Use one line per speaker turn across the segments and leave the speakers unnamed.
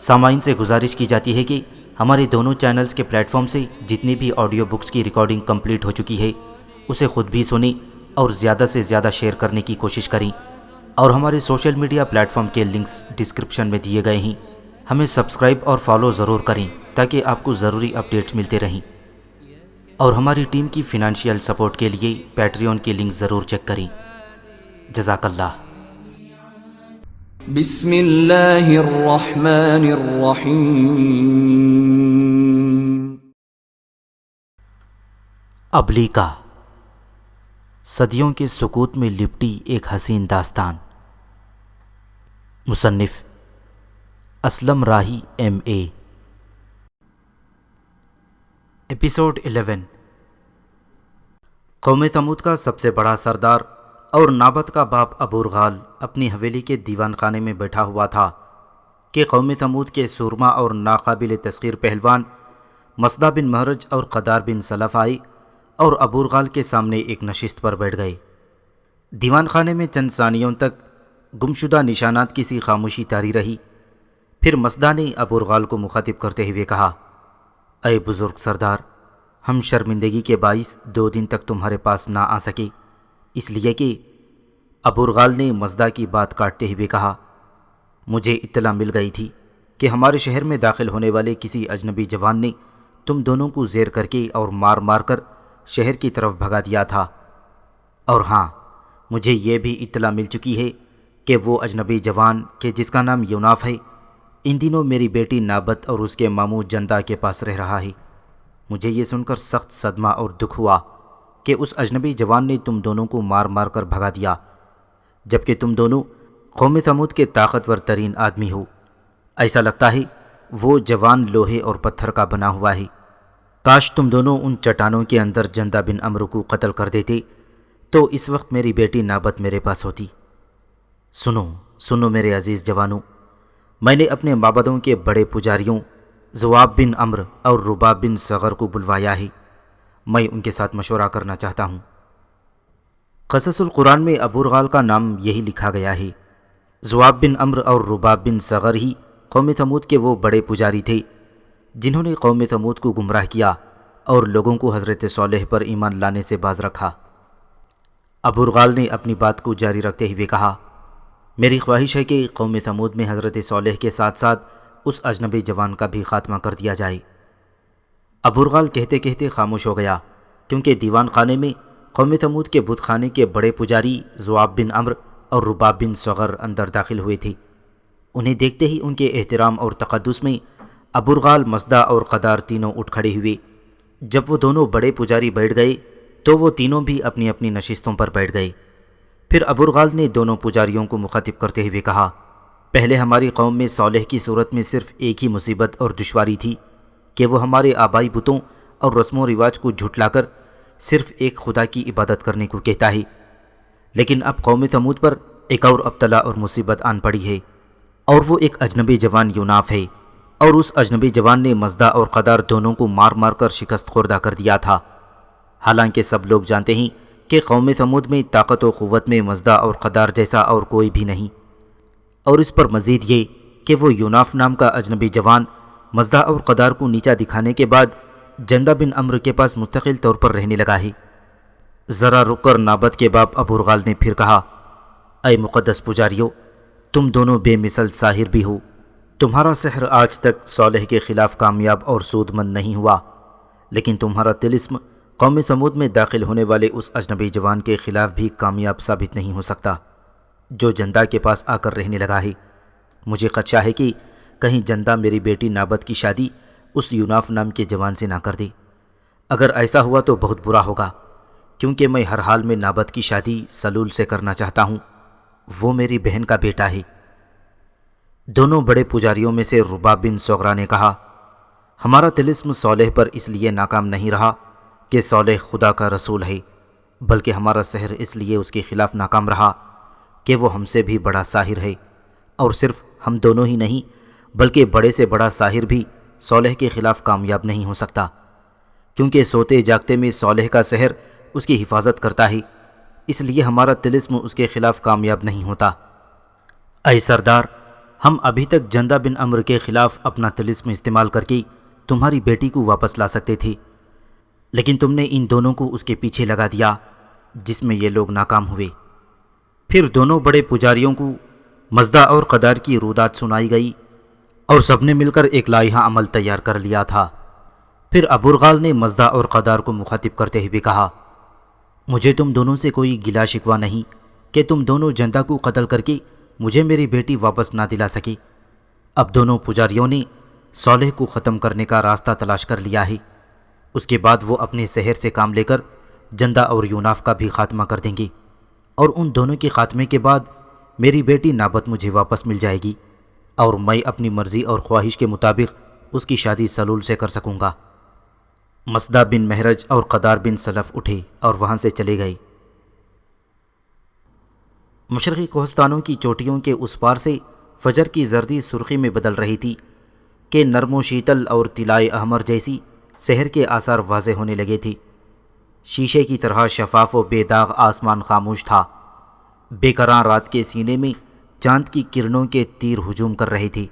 سامعین سے گزارش کی جاتی ہے کہ ہمارے دونوں چینلز کے پلیٹ فارم سے جتنی بھی آڈیو بکس کی ریکارڈنگ کمپلیٹ ہو چکی ہے اسے خود بھی سنیں اور زیادہ سے زیادہ شیئر کرنے کی کوشش کریں، اور ہمارے سوشل میڈیا پلیٹ فارم کے لنکس ڈسکرپشن میں دیے گئے ہیں۔ ہمیں سبسکرائب اور فالو ضرور کریں تاکہ آپ کو ضروری اپڈیٹس ملتے رہیں، اور ہماری ٹیم کی فنانشیل سپورٹ کے لیے پیٹریون کے لنک ضرور چیک کریں۔ جزاک اللہ۔
بسم اللہ الرحمن الرحیم۔
ابلیکا، صدیوں کے سکوت میں لپٹی ایک حسین داستان۔ مصنف اسلم راہی MA۔ ایپیسوڈ 11۔ قوم ثمود کا سب سے بڑا سردار اور نابت کا باپ ابورغال اپنی حویلی کے دیوان خانے میں بیٹھا ہوا تھا کہ قوم ثمود کے سورما اور ناقابل تسخیر پہلوان مصدع بن مہرج اور قدار بن سلف آئے اور ابورغال کے سامنے ایک نشست پر بیٹھ گئے۔ دیوان خانے میں چند ثانیوں تک گمشدہ نشانات کی سی خاموشی طاری رہی، پھر مصدع نے ابورغال کو مخاطب کرتے ہوئے کہا، اے بزرگ سردار، ہم شرمندگی کے باعث 2 دن تک تمہارے پاس نہ آ سکے، اس لیے کہ ابورغال نے مصدع کی بات کاٹتے ہوئے کہا، مجھے اطلاع مل گئی تھی کہ ہمارے شہر میں داخل ہونے والے کسی اجنبی جوان نے تم دونوں کو زیر کر کے اور مار مار کر شہر کی طرف بھگا دیا تھا، اور ہاں مجھے یہ بھی اطلاع مل چکی ہے کہ وہ اجنبی جوان کہ جس کا نام یوناف ہے ان دنوں میری بیٹی نابت اور اس کے ماموں جندہ کے پاس رہ رہا ہے۔ مجھے یہ سن کر سخت صدمہ اور دکھ ہوا کہ اس اجنبی جوان نے تم دونوں کو مار مار کر بھگا دیا، جبکہ تم دونوں قوم ثمود کے طاقتور ترین آدمی ہو۔ ایسا لگتا ہے وہ جوان لوہے اور پتھر کا بنا ہوا ہے۔ کاش تم دونوں ان چٹانوں کے اندر جندہ بن عمرو کو قتل کر دیتے تو اس وقت میری بیٹی نابت میرے پاس ہوتی۔ سنو میرے عزیز جوانوں، میں نے اپنے معبدوں کے بڑے پجاریوں ذواب بن عمرو اور رباب بن صغر کو بلوایا ہے، میں ان کے ساتھ مشورہ کرنا چاہتا ہوں۔ قصص القرآن میں ابورغال کا نام یہی لکھا گیا ہے۔ ذواب بن عمرو اور رباب بن صغر ہی قوم ثمود کے وہ بڑے پجاری تھے جنہوں نے قوم ثمود کو گمراہ کیا اور لوگوں کو حضرت صالح پر ایمان لانے سے باز رکھا۔ ابورغال نے اپنی بات کو جاری رکھتے ہوئے کہا، میری خواہش ہے کہ قوم ثمود میں حضرت صالح کے ساتھ ساتھ اس اجنبی جوان کا بھی خاتمہ کر دیا جائے۔ ابورغال کہتے کہتے خاموش ہو گیا، کیونکہ دیوان خانے میں قوم ثمود کے بت خانے کے بڑے پجاری ذواب بن عمرو اور رباب بن صغر اندر داخل ہوئے تھے۔ انہیں دیکھتے ہی ان کے احترام اور تقدس میں ابورغال، مصدع اور قدار تینوں اٹھ کھڑے ہوئے۔ جب وہ دونوں بڑے پجاری بیٹھ گئے تو وہ تینوں بھی اپنی اپنی نشستوں پر بیٹھ گئے۔ پھر ابورغال نے دونوں پجاریوں کو مخاطب کرتے ہوئے کہا، پہلے ہماری قوم میں صالح کی صورت میں صرف ایک ہی مصیبت اور دشواری تھی کہ وہ ہمارے آبائی بتوں اور رسم و رواج کو جھٹلا کر صرف ایک خدا کی عبادت کرنے کو کہتا ہے، لیکن اب قوم ثمود پر ایک اور ابتلا اور مصیبت آن پڑی ہے، اور وہ ایک اجنبی جوان یوناف ہے، اور اس اجنبی جوان نے مصدع اور قدار دونوں کو مار مار کر شکست خوردہ کر دیا تھا۔ حالانکہ سب لوگ جانتے ہیں کہ قوم ثمود میں طاقت و قوت میں مصدع اور قدار جیسا اور کوئی بھی نہیں، اور اس پر مزید یہ کہ وہ یوناف نام کا اجنبی جوان مصدع اور قدار کو نیچا دکھانے کے بعد جندہ بن عمرو کے پاس مستقل طور پر رہنے لگا ہے۔ ذرا رک کر نابت کے باپ ابورغال نے پھر کہا، اے مقدس پجاریوں، تم دونوں بے مثل ساحر بھی ہو۔ تمہارا سحر آج تک صالح کے خلاف کامیاب اور سود مند نہیں ہوا، لیکن تمہارا طلسم قوم ثمود میں داخل ہونے والے اس اجنبی جوان کے خلاف بھی کامیاب ثابت نہیں ہو سکتا جو جندہ کے پاس آ کر رہنے لگا ہے۔ مجھے خدشہ ہے کہ کہیں جندہ میری بیٹی نابت کی شادی اس یوناف نام کے جوان سے نہ کر دے۔ اگر ایسا ہوا تو بہت برا ہوگا، کیونکہ میں ہر حال میں نابت کی شادی سلول سے کرنا چاہتا ہوں، وہ میری بہن کا بیٹا ہے۔ دونوں بڑے پجاریوں میں سے رباب بن صغرا نے کہا، ہمارا طلسم صالح پر اس لیے ناکام نہیں رہا کہ صالح خدا کا رسول ہے، بلکہ ہمارا سحر اس لیے اس کے خلاف ناکام رہا کہ وہ ہم سے بھی بڑا ساحر ہے، اور صرف ہم دونوں ہی نہیں بلکہ بڑے سے بڑا ساحر بھی صالح کے خلاف کامیاب نہیں ہو سکتا، کیونکہ سوتے جاگتے میں صالح کا سحر اس کی حفاظت کرتا ہے، اس لیے ہمارا طلسم اس کے خلاف کامیاب نہیں ہوتا۔ اے سردار، ہم ابھی تک جندہ بن عمرو کے خلاف اپنا طلسم استعمال کر کے تمہاری بیٹی کو واپس لا سکتے تھے، لیکن تم نے ان دونوں کو اس کے پیچھے لگا دیا، جس میں یہ لوگ ناکام ہوئے۔ پھر دونوں بڑے پجاریوں کو مزدہ اور قدار کی رودات سنائی گئی اور سب نے مل کر ایک لائحہ عمل تیار کر لیا تھا۔ پھر ابوالغال نے مزدہ اور قدار کو مخاطب کرتے ہوئے کہا، مجھے تم دونوں سے کوئی گلا شکوہ نہیں کہ تم دونوں جندہ کو قتل کر کے مجھے میری بیٹی واپس نہ دلا سکے۔ اب دونوں پجاریوں نے صالح کو ختم کرنے کا راستہ تلاش کر لیا ہے، اس کے بعد وہ اپنے سحر سے کام لے کر جندہ اور یوناف کا بھی خاتمہ کر دیں گے، اور ان دونوں کے خاتمے کے بعد میری بیٹی نابت مجھے واپس مل جائے گی اور میں اپنی مرضی اور خواہش کے مطابق اس کی شادی سلول سے کر سکوں گا۔ مصدہ بن مہرج اور قدار بن سلف اٹھے اور وہاں سے چلے گئے۔ مشرقی کوہستانوں کی چوٹیوں کے اس پار سے فجر کی زردی سرخی میں بدل رہی تھی کہ نرم و شیتل اور طلائے احمر جیسی سحر کے آثار واضح ہونے لگے تھے۔ شیشے کی طرح شفاف و بے داغ آسمان خاموش تھا، بے کراں رات کے سینے میں چاند کی کرنوں کے تیر ہجوم کر رہے تھے۔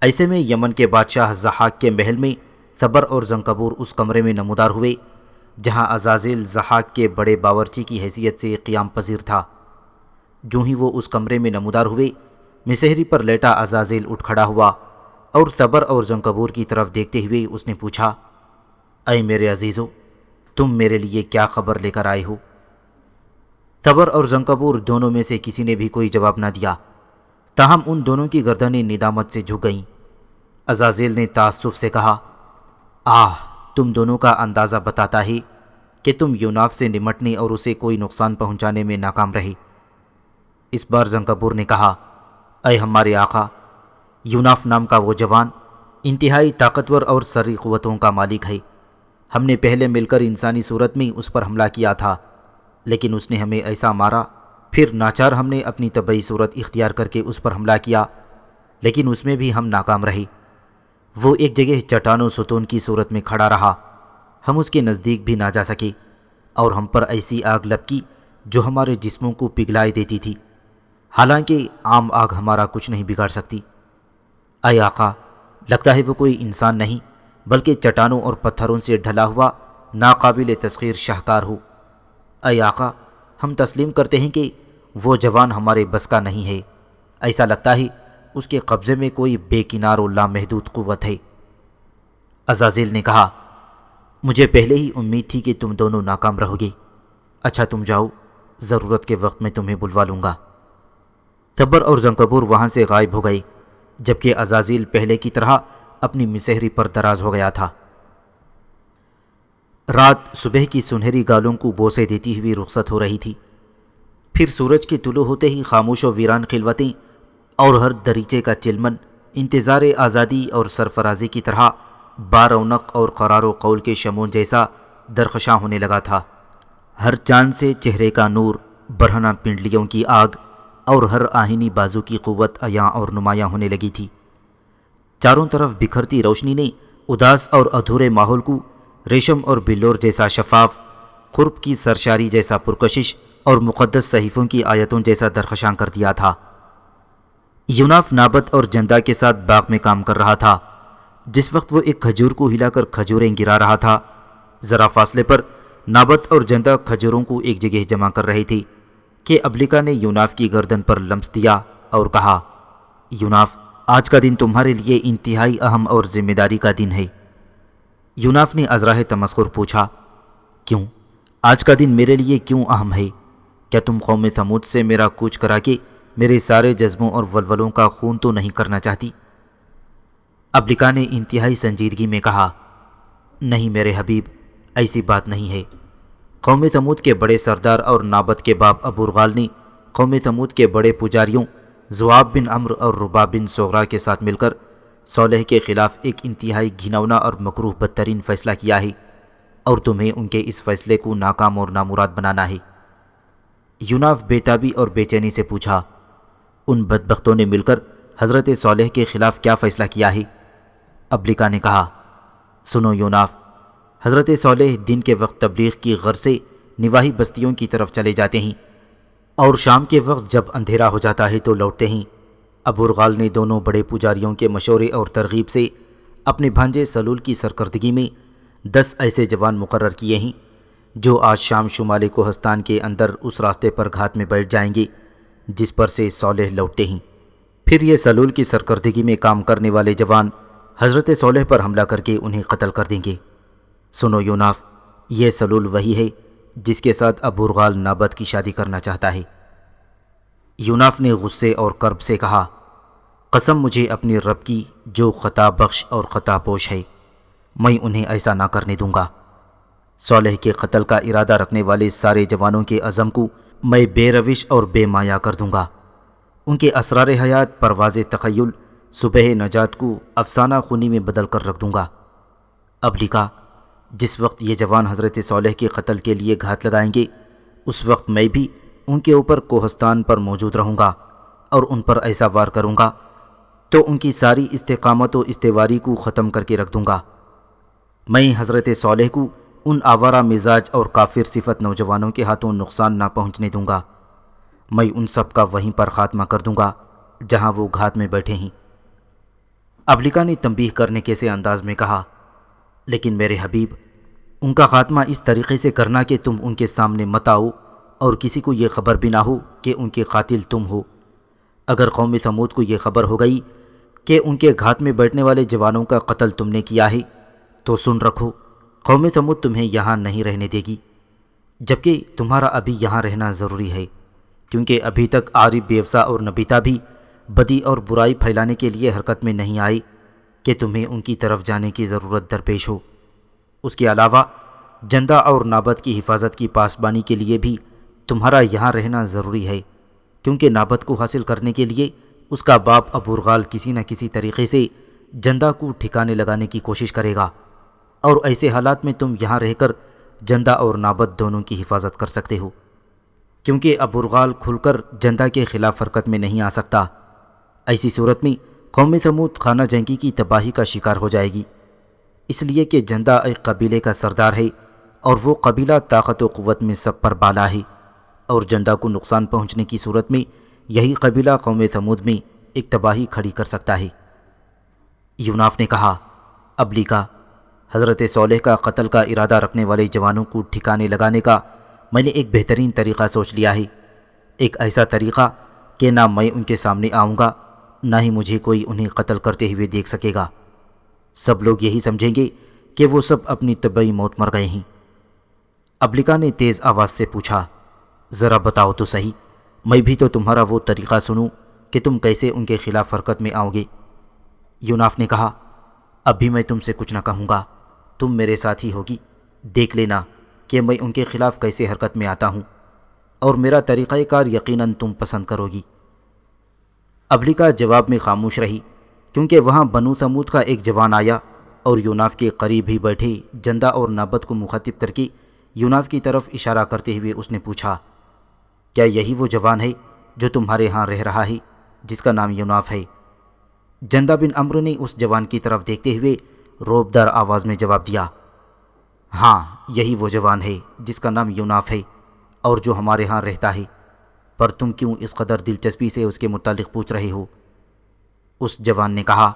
ایسے میں یمن کے بادشاہ ضحاک کے محل میں ثبر اور زنکبور اس کمرے میں نمودار ہوئے جہاں عزازیل ضحاک کے بڑے باورچی کی حیثیت سے قیام پذیر تھا۔ جو ہی وہ اس کمرے میں نمودار ہوئے، مسحری پر لیٹا عزازیل اٹھ کھڑا ہوا اور ثبر اور زنکبور کی طرف دیکھتے ہوئے اس نے پوچھا، اے میرے عزیزو، تم میرے لیے کیا خبر لے کر آئے ہو؟ ثبر اور زنکبور دونوں میں سے کسی نے بھی کوئی جواب نہ دیا، تاہم ان دونوں کی گردنیں ندامت سے جھک گئیں۔ عزازیل نے تعصب سے کہا، تم دونوں کا اندازہ بتاتا ہے کہ تم یوناف سے نمٹنے اور اسے کوئی نقصان پہنچانے میں ناکام رہے۔ اس بار زنکبور نے کہا، اے ہمارے آقا، یوناف نام کا وہ جوان انتہائی طاقتور اور سری قوتوں کا مالک ہے۔ ہم نے پہلے مل کر انسانی صورت میں اس پر حملہ کیا تھا، لیکن اس نے ہمیں ایسا مارا، پھر ناچار ہم نے اپنی طبعی صورت اختیار کر کے اس پر حملہ کیا، لیکن اس میں بھی ہم ناکام رہے۔ وہ ایک جگہ چٹان و ستون کی صورت میں کھڑا رہا، ہم اس کے نزدیک بھی نہ جا سکے، اور ہم پر ایسی آگ لپکی جو ہمارے جسموں کو پگھلائے دیتی تھی، حالانکہ عام آگ ہمارا کچھ نہیں بگاڑ سکتی۔ اے آقا، لگتا ہے وہ کوئی انسان نہیں بلکہ چٹانوں اور پتھروں سے ڈھلا ہوا ناقابل تسخیر شاہکار ہو۔ اے آقا، ہم تسلیم کرتے ہیں کہ وہ جوان ہمارے بس کا نہیں ہے، ایسا لگتا ہے اس کے قبضے میں کوئی بے کنار و لامحدود قوت ہے۔ عزازیل نے کہا، مجھے پہلے ہی امید تھی کہ تم دونوں ناکام رہو گے۔ اچھا تم جاؤ، ضرورت کے وقت میں تمہیں بلوا لوں گا۔ ثبر اور زنکبور وہاں سے غائب ہو گئے، جبکہ عزازیل پہلے کی طرح اپنی مسحری پر دراز ہو گیا تھا۔ رات صبح کی سنہری گالوں کو بوسے دیتی ہوئی رخصت ہو رہی تھی۔ پھر سورج کے طلوع ہوتے ہی خاموش و ویران خلوتیں اور ہر دریچے کا چلمن انتظار آزادی اور سرفرازی کی طرح بارونق اور قرار و قول کے شمون جیسا درخشاں ہونے لگا تھا۔ ہر چاند سے چہرے کا نور، برہنہ پنڈلیوں کی آگ اور ہر آہنی بازو کی قوت عیاں اور نمایاں ہونے لگی تھی۔ چاروں طرف بکھرتی روشنی نے اداس اور ادھورے ماحول کو ریشم اور بلور جیسا شفاف، قرب کی سرشاری جیسا پرکشش اور مقدس صحیفوں کی آیتوں جیسا درخشاں کر دیا تھا۔ یوناف نابت اور جندہ کے ساتھ باغ میں کام کر رہا تھا۔ جس وقت وہ ایک کھجور کو ہلا کر کھجوریں گرا رہا تھا، ذرا فاصلے پر نابت اور جندہ کھجوروں کو ایک جگہ جمع کر رہی تھی کہ ابلکا نے یوناف کی گردن پر لمس دیا اور کہا، یوناف، آج کا دن تمہارے لیے انتہائی اہم اور ذمہ داری کا دن ہے۔ یوناف نے ازراہ تمسخر پوچھا، کیوں؟ آج کا دن میرے لیے کیوں اہم ہے؟ کیا تم قوم ثمود سے میرا کوچ کرا کے میرے سارے جذبوں اور ولولوں کا خون تو نہیں کرنا چاہتی؟ ابلکا نے انتہائی سنجیدگی میں کہا، نہیں میرے حبیب، ایسی بات نہیں ہے۔ قوم ثمود کے بڑے سردار اور نابت کے باپ ابوالغال نے قوم ثمود کے بڑے پجاریوں ذؤاب بن عمرو اور رباب بن صغرا کے ساتھ مل کر صالح کے خلاف ایک انتہائی گھناؤنا اور مکروہ بدترین فیصلہ کیا ہے، اور تمہیں ان کے اس فیصلے کو ناکام اور نامراد بنانا ہے۔ یوناف بےتابی اور بے چینی سے پوچھا، ان بدبختوں نے مل کر حضرت صالح کے خلاف کیا فیصلہ کیا ہے؟ ابلکا نے کہا، سنو یوناف، حضرت صالح دن کے وقت تبلیغ کی غرض سے نواحی بستیوں کی طرف چلے جاتے ہیں، اور شام کے وقت جب اندھیرا ہو جاتا ہے تو لوٹتے ہیں۔ ابوالغال نے دونوں بڑے پجاریوں کے مشورے اور ترغیب سے اپنے بھانجے سلول کی سرکردگی میں 10 ایسے جوان مقرر کیے ہیں جو آج شام شمال کوہستان کے اندر اس راستے پر گھات میں بیٹھ جائیں گے جس پر سے صالح لوٹتے ہیں۔ پھر یہ سلول کی سرکردگی میں کام کرنے والے جوان حضرت صالح پر حملہ کر کے انہیں قتل کر دیں گے۔ سنو یوناف، یہ سلول وہی ہے جس کے ساتھ ابوالغال نابت کی شادی کرنا چاہتا ہے۔ یوناف نے غصے اور کرب سے کہا، قسم مجھے اپنے رب کی جو خطا بخش اور خطا پوش ہے، میں انہیں ایسا نہ کرنے دوں گا۔ صالح کے قتل کا ارادہ رکھنے والے سارے جوانوں کے عزم کو میں بے روش اور بے مایا کر دوں گا۔ ان کے اسرار حیات پرواز تخیل صبح نجات کو افسانہ خونی میں بدل کر رکھ دوں گا۔ اب لکھا، جس وقت یہ جوان حضرت صالح کے قتل کے لیے گھات لگائیں گے اس وقت میں بھی ان کے اوپر کوہستان پر موجود رہوں گا اور ان پر ایسا وار کروں گا تو ان کی ساری استقامت و استواری کو ختم کر کے رکھ دوں گا۔ میں حضرت صالح کو ان آوارہ مزاج اور کافر صفت نوجوانوں کے ہاتھوں نقصان نہ پہنچنے دوں گا۔ میں ان سب کا وہیں پر خاتمہ کر دوں گا جہاں وہ گھات میں بیٹھے ہیں۔ ابلکا نے تنبیہ کرنے کے سے انداز میں کہا، لیکن میرے حبیب، ان کا خاتمہ اس طریقے سے کرنا کہ تم ان کے سامنے مت آؤ اور کسی کو یہ خبر بھی نہ ہو کہ ان کے قاتل تم ہو۔ اگر قوم ثمود کو یہ خبر ہو گئی کہ ان کے گھات میں بیٹھنے والے جوانوں کا قتل تم نے کیا ہے تو سن رکھو، قوم ثمود تمہیں یہاں نہیں رہنے دے گی، جبکہ تمہارا ابھی یہاں رہنا ضروری ہے، کیونکہ ابھی تک عارف بیوسا اور نبیتا بھی بدی اور برائی پھیلانے کے لیے حرکت میں نہیں آئی کہ تمہیں ان کی طرف جانے کی ضرورت درپیش ہو۔ اس کے علاوہ جندہ اور نابت کی حفاظت کی پاسبانی کے لیے بھی تمہارا یہاں رہنا ضروری ہے، کیونکہ نابت کو حاصل کرنے کے لیے اس کا باپ ابوالغال کسی نہ کسی طریقے سے جندہ کو ٹھکانے لگانے کی کوشش کرے گا، اور ایسے حالات میں تم یہاں رہ کر جندہ اور نابت دونوں کی حفاظت کر سکتے ہو، کیونکہ ابوالغال کھل کر جندہ کے خلاف حرکت میں نہیں آ سکتا۔ ایسی صورت میں قوم ثمود خانہ جنگی کی تباہی کا شکار ہو جائے گی، اس لیے کہ جندہ ایک قبیلے کا سردار ہے اور وہ قبیلہ طاقت و قوت میں سب پر بالا ہے، اور جندہ کو نقصان پہنچنے کی صورت میں یہی قبیلہ قوم ثمود میں ایک تباہی کھڑی کر سکتا ہے۔ یوناف نے کہا، اب لکھا، حضرت صالح کا قتل کا ارادہ رکھنے والے جوانوں کو ٹھکانے لگانے کا میں نے ایک بہترین طریقہ سوچ لیا ہے، ایک ایسا طریقہ کہ نہ میں ان کے سامنے آؤں گا نہ ہی مجھے کوئی انہیں قتل کرتے ہوئے دیکھ سکے گا۔ سب لوگ یہی سمجھیں گے کہ وہ سب اپنی طبعی موت مر گئے ہیں۔ ابلکا نے تیز آواز سے پوچھا، ذرا بتاؤ تو صحیح، میں بھی تو تمہارا وہ طریقہ سنوں کہ تم کیسے ان کے خلاف حرکت میں آؤ گے۔ یوناف نے کہا، اب بھی میں تم سے کچھ نہ کہوں گا، تم میرے ساتھ ہی ہوگی، دیکھ لینا کہ میں ان کے خلاف کیسے حرکت میں آتا ہوں، اور میرا طریقہ کار یقیناً تم پسند کرو گی۔ ابلکا جواب میں خاموش رہی، کیونکہ وہاں بنو ثمود کا ایک جوان آیا اور یوناف کے قریب ہی بیٹھے جندہ اور نابت کو مخاطب کر کے یوناف کی طرف اشارہ کرتے ہوئے اس نے پوچھا، کیا یہی وہ جوان ہے جو تمہارے ہاں رہ رہا ہے جس کا نام یوناف ہے؟ جندہ بن عمرو نے اس جوان کی طرف دیکھتے ہوئے روبدار آواز میں جواب دیا، ہاں یہی وہ جوان ہے جس کا نام یوناف ہے اور جو ہمارے ہاں رہتا ہے، پر تم کیوں اس قدر دلچسپی سے اس کے متعلق پوچھ رہے ہو؟ اس جوان نے کہا،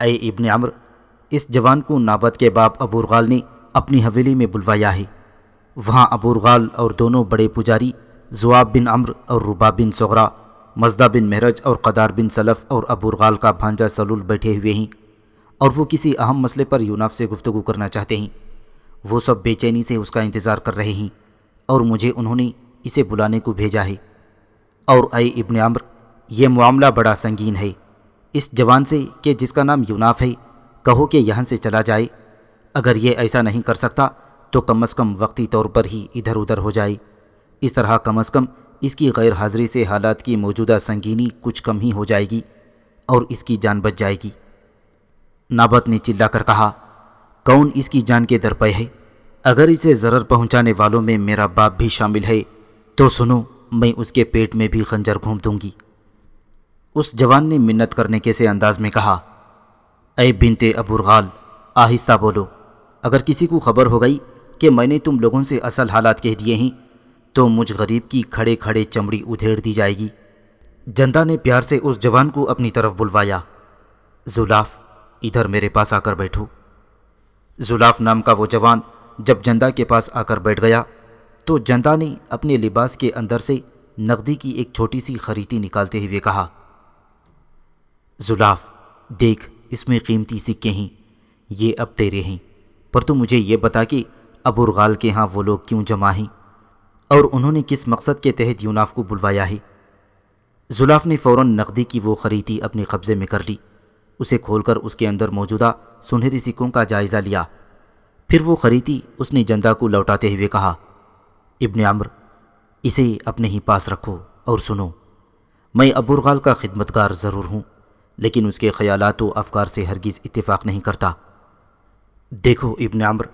اے ابن عمرو، اس جوان کو نابت کے باپ ابوالغال نے اپنی حویلی میں بلوایا ہے۔ وہاں ابوالغال اور دونوں بڑے پجاری ذؤاب بن عمرو اور رباب بن صغرا، مزدہ بن مہرج اور قدار بن سلف اور ابوالغال کا بھانجا سلول بیٹھے ہوئے ہیں، اور وہ کسی اہم مسئلے پر یوناف سے گفتگو کرنا چاہتے ہیں۔ وہ سب بے چینی سے اس کا انتظار کر رہے ہیں اور مجھے انہوں نے اسے بلانے کو بھیجا ہے۔ اور اے ابن عمرو، یہ معاملہ بڑا سنگین ہے، اس جوان سے کہ جس کا نام یوناف ہے کہو کہ یہاں سے چلا جائے، اگر یہ ایسا نہیں کر سکتا تو کم از کم وقتی طور پر ہی ادھر ادھر ہو جائے، اس طرح کم از کم اس کی غیر حاضری سے حالات کی موجودہ سنگینی کچھ کم ہی ہو جائے گی اور اس کی جان بچ جائے گی۔ نابت نے چلا کر کہا، کون اس کی جان کے درپے ہے؟ اگر اسے ضرر پہنچانے والوں میں میرا باپ بھی شامل ہے تو سنو، میں اس کے پیٹ میں بھی خنجر گھونپ دوں گی۔ اس جوان نے منت کرنے کے سے انداز میں کہا، اے بنت ابوالغال، آہستہ بولو، اگر کسی کو خبر ہو گئی کہ میں نے تم لوگوں سے اصل حالات کہہ دیے ہیں تو مجھ غریب کی کھڑے کھڑے چمڑی ادھیڑ دی جائے گی۔ جندہ نے پیار سے اس جوان کو اپنی طرف بلوایا۔ زلاف، ادھر میرے پاس آ کر بیٹھو۔ زلاف نام کا وہ جوان جب جندہ کے پاس آ کر بیٹھ گیا تو جندہ نے اپنے لباس کے اندر سے نقدی کی ایک چھوٹی سی خریتی نکالتے ہوئے کہا، زلاف دیکھ، اس میں قیمتی سکے ہیں، یہ اب تیرے ہیں، پر تو مجھے یہ بتا کہ ابوالغال کے ہاں وہ لوگ کیوں جمع ہیں اور انہوں نے کس مقصد کے تحت یوناف کو بلوایا ہے؟ زلاف نے فوراً نقدی کی وہ خریتی اپنے قبضے میں کر لی، اسے کھول کر اس کے اندر موجودہ سنہری سکوں کا جائزہ لیا۔ پھر وہ خریتی اس نے جندہ کو لوٹاتے ہوئے کہا، ابن عمرو، اسے اپنے ہی پاس رکھو اور سنو، میں ابوالغال کا خدمتگار ضرور ہوں لیکن اس کے خیالات و افکار سے ہرگز اتفاق نہیں کرتا۔ دیکھو ابن عمرو،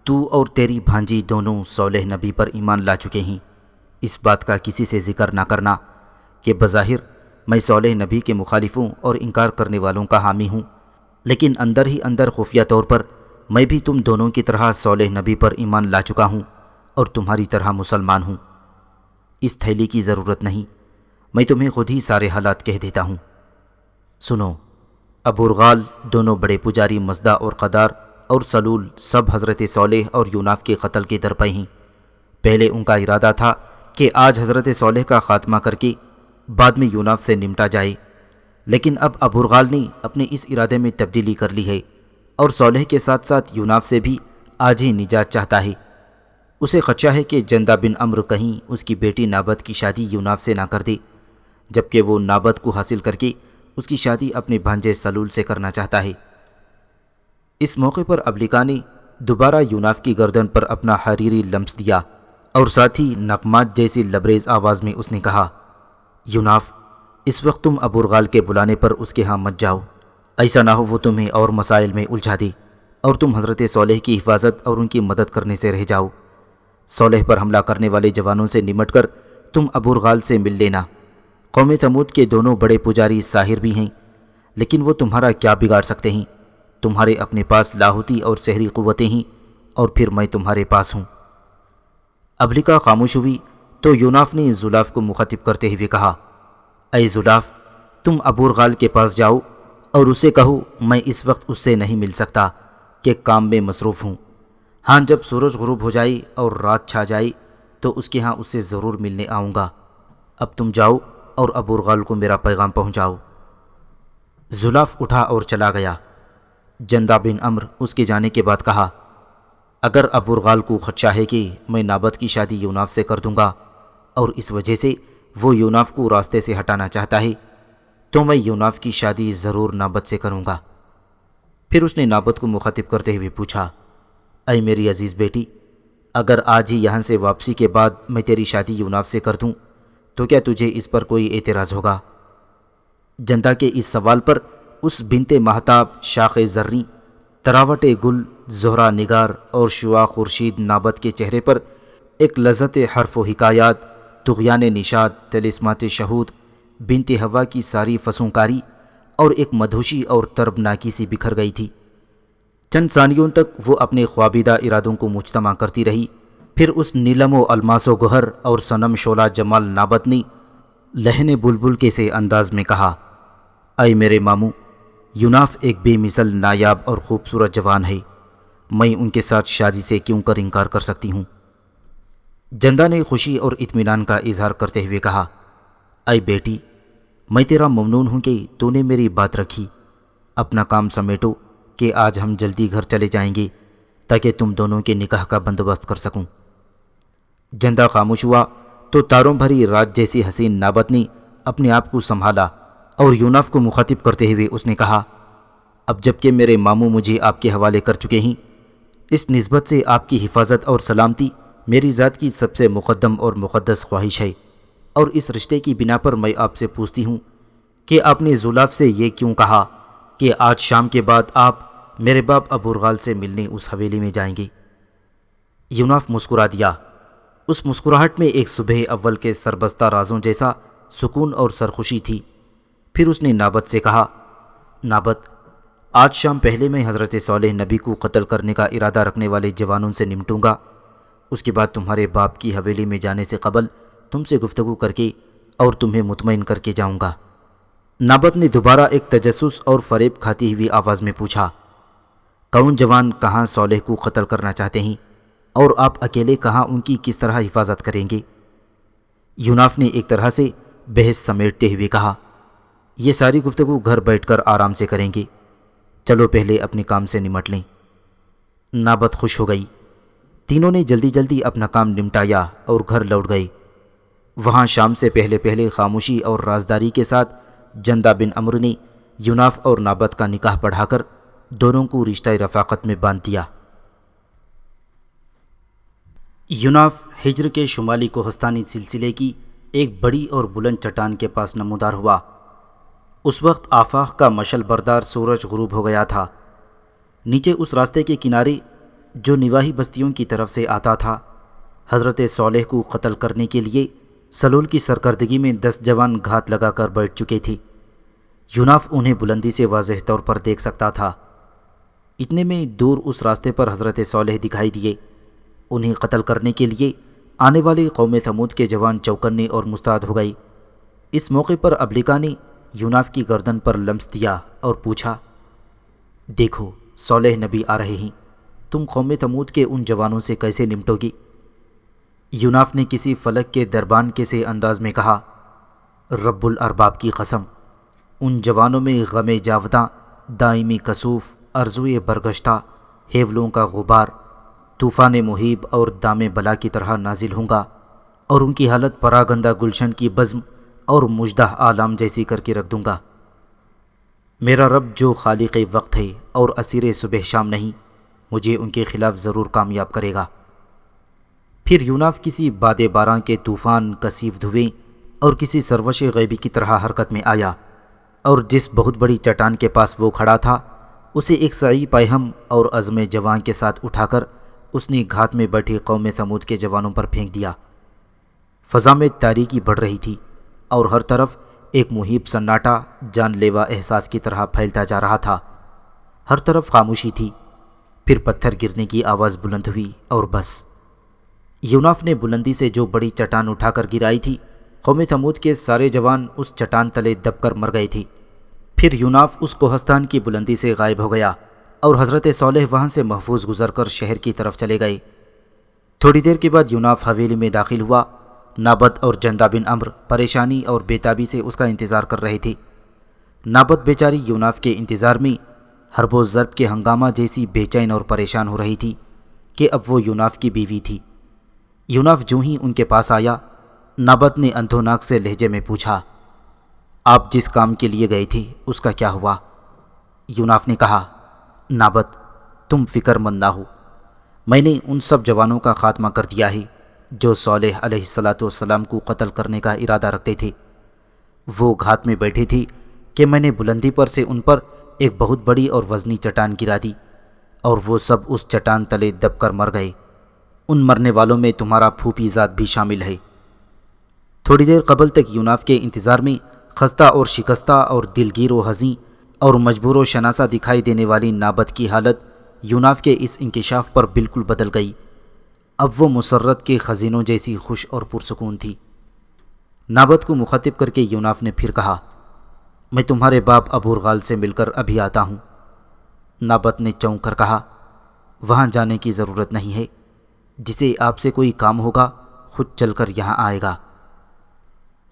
تو اور تیری بھانجی دونوں صالح نبی پر ایمان لا چکے ہیں، اس بات کا کسی سے ذکر نہ کرنا کہ بظاہر میں صالح نبی کے مخالفوں اور انکار کرنے والوں کا حامی ہوں، لیکن اندر ہی اندر خفیہ طور پر میں بھی تم دونوں کی طرح صالح نبی پر ایمان لا چکا ہوں اور تمہاری طرح مسلمان ہوں۔ اس تھیلی کی ضرورت نہیں، میں تمہیں خود ہی سارے حالات کہہ دیتا ہوں۔ سنو، ابوالغال دونوں بڑے پجاری مزدہ اور قدار اور سلول سب حضرت صالح اور یوناف کے قتل کے درپے ہیں۔ پہلے ان کا ارادہ تھا کہ آج حضرت صالح کا خاتمہ کر کے بعد میں یوناف سے نمٹا جائے، لیکن اب ابوالغال نے اپنے اس ارادے میں تبدیلی کر لی ہے اور صالح کے ساتھ ساتھ یوناف سے بھی آج ہی نجات چاہتا ہے۔ اسے خدشہ ہے کہ جندہ بن عمرو کہیں اس کی بیٹی نابت کی شادی یوناف سے نہ کر دے، جبکہ وہ نابت کو حاصل کر کے اس کی شادی اپنے بھانجے سلول سے کرنا چاہتا ہے۔ اس موقع پر ابلیکا نے دوبارہ یوناف کی گردن پر اپنا حریری لمس دیا اور ساتھ ہی نغمات جیسی لبریز آواز میں اس نے کہا، یوناف، اس وقت تم ابوالغال کے بلانے پر اس کے ہاں مت جاؤ، ایسا نہ ہو وہ تمہیں اور مسائل میں الجھا دے اور تم حضرت صالح کی حفاظت اور ان کی مدد کرنے سے رہ جاؤ۔ صالح پر حملہ کرنے والے جوانوں سے نمٹ کر تم ابوالغال سے مل لینا۔ قوم ثمود کے دونوں بڑے پجاری ساحر بھی ہیں، لیکن وہ تمہارا کیا بگاڑ سکتے ہیں؟ تمہارے اپنے پاس لاہوتی اور سحری قوتیں ہیں اور پھر میں تمہارے پاس ہوں۔ ابلیکا خاموش ہوئی تو یوناف نے زلاف کو مخاطب کرتے ہوئے کہا، اے زلاف، تم ابوالغال کے پاس جاؤ اور اسے کہو میں اس وقت اس سے نہیں مل سکتا کہ کام میں مصروف ہوں۔ ہاں، جب سورج غروب ہو جائے اور رات چھا جائے تو اس کے ہاں اس سے ضرور ملنے آؤں گا۔ اب تم جاؤ اور ابوالغال کو میرا پیغام پہنچاؤ۔ زلاف اٹھا اور چلا گیا۔ جندہ بن عمرو اس کے جانے کے بعد کہا، اگر ابوالغال کو خدشہ ہے کہ میں نابت کی شادی یوناف سے کر دوں گا اور اس وجہ سے وہ یوناف کو راستے سے ہٹانا چاہتا ہے تو میں یوناف کی شادی ضرور نابت سے کروں گا۔ پھر اس نے نابت کو مخاطب کرتے ہوئے پوچھا، اے میری عزیز بیٹی، اگر آج ہی یہاں سے واپسی کے بعد میں تیری شادی یوناف سے کر دوں تو کیا تجھے اس پر کوئی اعتراض ہوگا؟ جندہ کے اس سوال پر اس بنت مہتاب، شاخ زریں، تراوٹ گل، زہرہ نگار اور شعاع خورشید نابت کے چہرے پر ایک لذت حرف و حکایات، طغیان نشاد، طلسمات شہود، بنت ہوا کی ساری فسونکاری اور ایک مدہوشی اور طربناکی سی بکھر گئی تھی۔ چند ثانیوں تک وہ اپنے خوابیدہ ارادوں کو مجتمع کرتی رہی، پھر اس نیلم و الماس و گہر اور صنم شعلہ جمال نابت نے لہن بلبل کے سے انداز میں کہا، اے میرے ماموں، یوناف ایک بے مثل نایاب اور خوبصورت جوان ہے، میں ان کے ساتھ شادی سے کیوں کر انکار کر سکتی ہوں؟ جندہ نے خوشی اور اطمینان کا اظہار کرتے ہوئے کہا، اے بیٹی، میں تیرا ممنون ہوں کہ تو نے میری بات رکھی۔ اپنا کام سمیٹو کہ آج ہم جلدی گھر چلے جائیں گے تاکہ تم دونوں کے نکاح کا بندوبست کر سکوں۔ جندہ خاموش ہوا تو تاروں بھری رات جیسی حسین نابت نے اپنے آپ کو سنبھالا اور یوناف کو مخاطب کرتے ہوئے اس نے کہا، اب جب کہ میرے ماموں مجھے آپ کے حوالے کر چکے ہیں، اس نسبت سے آپ کی حفاظت اور سلامتی میری ذات کی سب سے مقدم اور مقدس خواہش ہے، اور اس رشتے کی بنا پر میں آپ سے پوچھتی ہوں کہ آپ نے زلاف سے یہ کیوں کہا کہ آج شام کے بعد آپ میرے باپ ابوالغال سے ملنے اس حویلی میں جائیں گے؟ یوناف مسکرا دیا۔ اس مسکراہٹ میں ایک صبح اول کے سربستہ رازوں جیسا سکون اور سرخوشی تھی۔ پھر اس نے نابت سے کہا، نابت، آج شام پہلے میں حضرت صالح نبی کو قتل کرنے کا ارادہ رکھنے والے جوانوں سے نمٹوں گا، اس کے بعد تمہارے باپ کی حویلی میں جانے سے قبل تم سے گفتگو کر کے اور تمہیں مطمئن کر کے جاؤں گا۔ نابت نے دوبارہ ایک تجسس اور فریب کھاتی ہوئی آواز میں پوچھا، کون جوان کہاں صالح کو قتل کرنا چاہتے ہیں اور آپ اکیلے کہاں ان کی کس طرح حفاظت کریں گے؟ یوناف نے ایک طرح سے بحث سمیٹتے ہوئے کہا، یہ ساری گفتگو گھر بیٹھ کر آرام سے کریں گے، چلو پہلے اپنے کام سے نمٹ لیں۔ نابت خوش ہو گئی۔ تینوں نے جلدی جلدی اپنا کام نمٹایا اور گھر لوٹ گئے۔ وہاں شام سے پہلے پہلے خاموشی اور رازداری کے ساتھ جندہ بن عمرو نے یوناف اور نابت کا نکاح پڑھا کر دونوں کو رشتہ رفاقت میں باندھ دیا۔ یوناف ہجر کے شمالی کوہستانی سلسلے کی ایک بڑی اور بلند چٹان کے پاس نمودار ہوا۔ اس وقت آفاق کا مشعل بردار سورج غروب ہو گیا تھا۔ نیچے اس راستے کے کنارے جو نواحی بستیوں کی طرف سے آتا تھا، حضرت صالح کو قتل کرنے کے لیے سلول کی سرکردگی میں 10 جوان گھات لگا کر بیٹھ چکے تھے۔ یوناف انہیں بلندی سے واضح طور پر دیکھ سکتا تھا۔ اتنے میں دور اس راستے پر حضرت صالح دکھائی دیے۔ انہیں قتل کرنے کے لیے آنے والے قوم ثمود کے جوان چوکنے اور مستعد ہو گئے۔ اس موقع پر ابلیکا نے یوناف کی گردن پر لمس دیا اور پوچھا، دیکھو صالح نبی آ رہے ہیں، تم قوم ثمود کے ان جوانوں سے کیسے نمٹو گی؟ یوناف نے کسی فلک کے دربان کے سے انداز میں کہا، رب الارباب کی قسم، ان جوانوں میں غم جاوداں، دائمی کسوف، ارزوئے برگشتہ، ہیولوں کا غبار، طوفان محیب اور دام بلا کی طرح نازل ہوں گا، اور ان کی حالت پراگندہ گلشن کی بزم اور مژدہ عالم جیسی کر کے رکھ دوں گا۔ میرا رب جو خالق وقت ہے اور اسیر صبح شام نہیں، مجھے ان کے خلاف ضرور کامیاب کرے گا۔ پھر یوناف کسی باد باراں کے طوفان، کثیف دھویں اور کسی سروش غیبی کی طرح حرکت میں آیا، اور جس بہت بڑی چٹان کے پاس وہ کھڑا تھا اسے ایک سعی پیہم اور عزم جوان کے ساتھ اٹھا کر اس نے گھات میں بیٹھے قوم ثمود کے جوانوں پر پھینک دیا۔ فضا میں تاریکی بڑھ رہی تھی اور ہر طرف ایک مہیب سناٹا جان لیوا احساس کی طرح پھیلتا جا رہا تھا۔ ہر طرف خاموشی تھی۔ پھر پتھر گرنے کی آواز بلند ہوئی اور بس۔ یوناف نے بلندی سے جو بڑی چٹان اٹھا کر گرائی تھی، قوم ثمود کے سارے جوان اس چٹان تلے دب کر مر گئے تھے۔ پھر یوناف اس کوہستان کی بلندی سے غائب ہو گیا اور حضرت صالح وہاں سے محفوظ گزر کر شہر کی طرف چلے گئے۔ تھوڑی دیر کے بعد یوناف حویلی میں داخل ہوا۔ نابت اور جندہ بن عمرو پریشانی اور بے تابی سے اس کا انتظار کر رہے تھے۔ نابت بیچاری یوناف کے انتظار میں حرب و ضرب کے ہنگامہ جیسی بے چین اور پریشان ہو رہی تھی کہ اب وہ یوناف کی بیوی تھی۔ یوناف جو ہی ان کے پاس آیا، نابت نے اندھوناک سے لہجے میں پوچھا، آپ جس کام کے لیے گئے تھے اس کا کیا ہوا؟ یوناف نے کہا، نابت تم فکر مند نہ ہو، میں نے ان سب جوانوں کا خاتمہ کر دیا ہے جو صالح علیہ السلام کو قتل کرنے کا ارادہ رکھتے تھے۔ وہ گھات میں بیٹھے تھے کہ میں نے بلندی پر سے ان پر ایک بہت بڑی اور وزنی چٹان گرا دی، اور وہ سب اس چٹان تلے دب کر مر گئے۔ ان مرنے والوں میں تمہارا پھوپھی ذات بھی شامل ہے۔ تھوڑی دیر قبل تک یوناف کے انتظار میں خستہ اور شکستہ اور دلگیر و حزین اور مجبور و شناسہ دکھائی دینے والی نابت کی حالت یوناف کے اس انکشاف پر بالکل بدل گئی۔ اب وہ مسرت کے خزینوں جیسی خوش اور پرسکون تھی۔ نابت کو مخاطب کر کے یوناف نے پھر کہا، میں تمہارے باپ ابورغال سے مل کر ابھی آتا ہوں۔ نابت نے چونک کر کہا، وہاں جانے کی ضرورت نہیں ہے، جسے آپ سے کوئی کام ہوگا خود چل کر یہاں آئے گا۔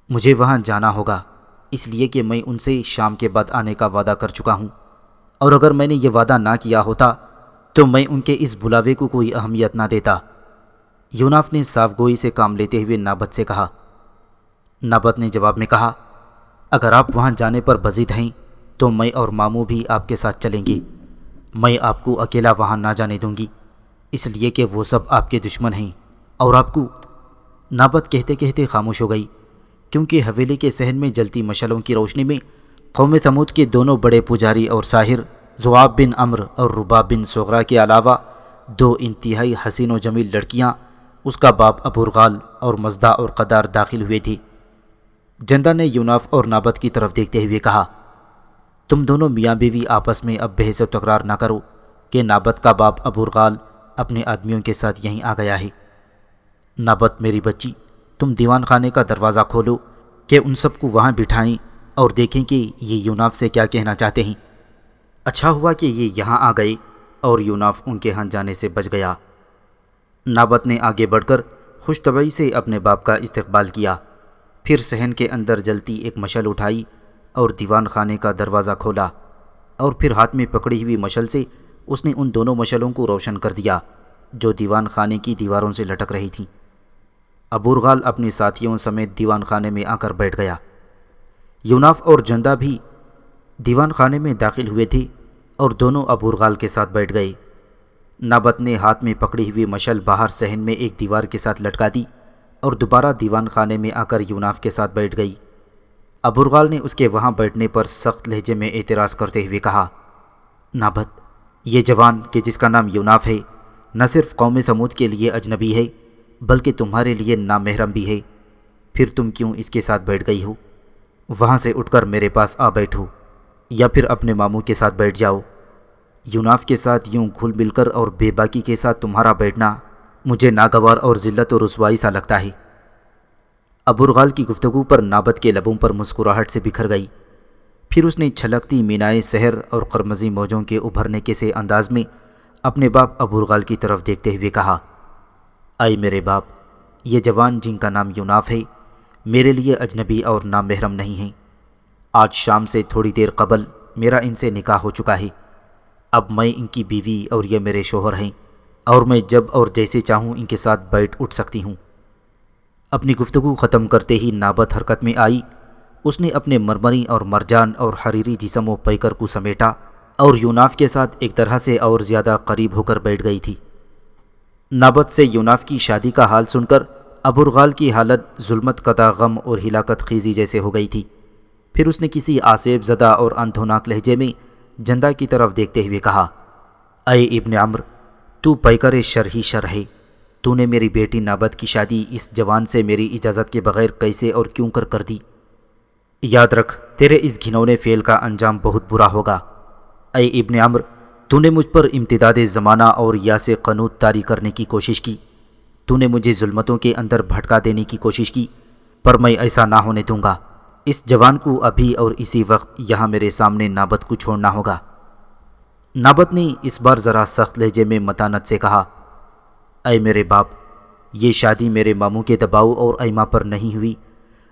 مجھے وہاں جانا ہوگا اس لیے کہ میں ان سے شام کے بعد آنے کا وعدہ کر چکا ہوں، اور اگر میں نے یہ وعدہ نہ کیا ہوتا تو میں ان کے اس بلاوے کو کوئی اہمیت نہ دیتا۔ یوناف نے صاف گوئی سے کام لیتے ہوئے نابت سے کہا۔ نابت نے جواب میں کہا، اگر آپ وہاں جانے پر بضد ہیں تو میں اور ماموں بھی آپ کے ساتھ چلیں گے۔ میں آپ کو اکیلا وہاں نہ جانے دوں گی، اس لیے کہ وہ سب آپ کے دشمن ہیں، اور آپ کو… نابت کہتے کہتے خاموش ہو گئی، کیونکہ حویلی کے صحن میں جلتی مشعلوں کی روشنی میں قوم ثمود کے دونوں بڑے پجاری اور ساحر ذؤاب بن عمرو اور رباب بن صغرا کے علاوہ 2 انتہائی حسین و جمیل لڑکیاں، اس کا باپ ابورغال اور مزدہ اور قدار داخل ہوئے تھی۔ جندہ نے یوناف اور نابت کی طرف دیکھتے ہوئے کہا، تم دونوں میاں بیوی آپس میں اب بحث و تکرار نہ کرو کہ نابت کا باپ ابورغال اپنے آدمیوں کے ساتھ یہیں آ گیا ہے۔ نابت میری بچی، تم دیوان خانے کا دروازہ کھولو کہ ان سب کو وہاں بٹھائیں اور دیکھیں کہ یہ یوناف سے کیا کہنا چاہتے ہیں۔ اچھا ہوا کہ یہ یہاں آ گئے اور یوناف ان کے ہاں جانے سے بچ گیا۔ نابت نے آگے بڑھ کر خوش طبعی سے اپنے باپ کا استقبال کیا، پھر صحن کے اندر جلتی ایک مشعل اٹھائی اور دیوان خانے کا دروازہ کھولا، اور پھر ہاتھ میں پکڑی ہوئی مشعل سے اس نے ان دونوں مشعلوں کو روشن کر دیا جو دیوان خانے کی دیواروں سے لٹک رہی تھیں۔ ابورغال اپنے ساتھیوں سمیت دیوان خانے میں آ کر بیٹھ گیا۔ یوناف اور جندہ بھی دیوان خانے میں داخل ہوئے تھے اور دونوں ابورغال کے ساتھ بیٹھ گئے۔ نابت نے ہاتھ میں پکڑی ہوئی مشعل باہر صحن میں ایک دیوار کے ساتھ لٹکا دی اور دوبارہ دیوان خانے میں آ کر یوناف کے ساتھ بیٹھ گئی۔ ابورغال نے اس کے وہاں بیٹھنے پر سخت لہجے میں اعتراض کرتے ہوئے کہا، نابت، یہ جوان کہ جس کا نام یوناف ہے نہ صرف قوم ثمود کے لیے اجنبی ہے بلکہ تمہارے لیے نامحرم بھی ہے، پھر تم کیوں اس کے ساتھ بیٹھ گئی ہو؟ وہاں سے اٹھ کر میرے پاس آ بیٹھو یا پھر اپنے ماموں کے ساتھ بیٹھ جاؤ۔ یوناف کے ساتھ یوں گھل مل کر اور بے باکی کے ساتھ تمہارا بیٹھنا مجھے ناگوار اور ذلت و رسوائی سا لگتا ہے۔ ابورغال کی گفتگو پر نابت کے لبوں پر مسکراہٹ سے بکھر گئی، پھر اس نے چھلکتی مینائے سحر اور قرمزی موجوں کے ابھرنے کے سے انداز میں اپنے باپ ابورغال کی طرف دیکھتے ہوئے کہا، اے میرے باپ، یہ جوان جن کا نام یوناف ہے میرے لیے اجنبی اور نامحرم نہیں ہیں۔ آج شام سے تھوڑی دیر قبل میرا ان سے نکاح ہو چکا ہے، اب میں ان کی بیوی اور یہ میرے شوہر ہیں، اور میں جب اور جیسے چاہوں ان کے ساتھ بیٹھ اٹھ سکتی ہوں۔ اپنی گفتگو ختم کرتے ہی نابت حرکت میں آئی۔ اس نے اپنے مرمری اور مرجان اور حریری جسم و پیکر کو سمیٹا اور یوناف کے ساتھ ایک طرح سے اور زیادہ قریب ہو کر بیٹھ گئی تھی۔ نابت سے یوناف کی شادی کا حال سن کر ابورغال کی حالت ظلمت قطع غم اور ہلاکت خیزی جیسے ہو گئی تھی۔ پھر اس نے کسی آسیب زدہ اور اندھوناک لہجے میں جندہ کی طرف دیکھتے ہوئے کہا، اے ابن عمرو، تو پیکر شر ہی شر ہے، تو نے میری بیٹی نابت کی شادی اس جوان سے میری اجازت کے بغیر کیسے اور کیوں کر دی؟ یاد رکھ، تیرے اس گھنونے فعل کا انجام بہت برا ہوگا۔ اے ابن عمرو، تو نے مجھ پر امتداد زمانہ اور یاس قنوت طاری کرنے کی کوشش کی، تو نے مجھے ظلمتوں کے اندر بھٹکا دینے کی کوشش کی، پر میں ایسا نہ ہونے دوں گا۔ اس جوان کو ابھی اور اسی وقت یہاں میرے سامنے نابت کو چھوڑنا ہوگا۔ نابت نے اس بار ذرا سخت لہجے میں متانت سے کہا، اے میرے باپ، یہ شادی میرے ماموں کے دباؤ اور ایما پر نہیں ہوئی،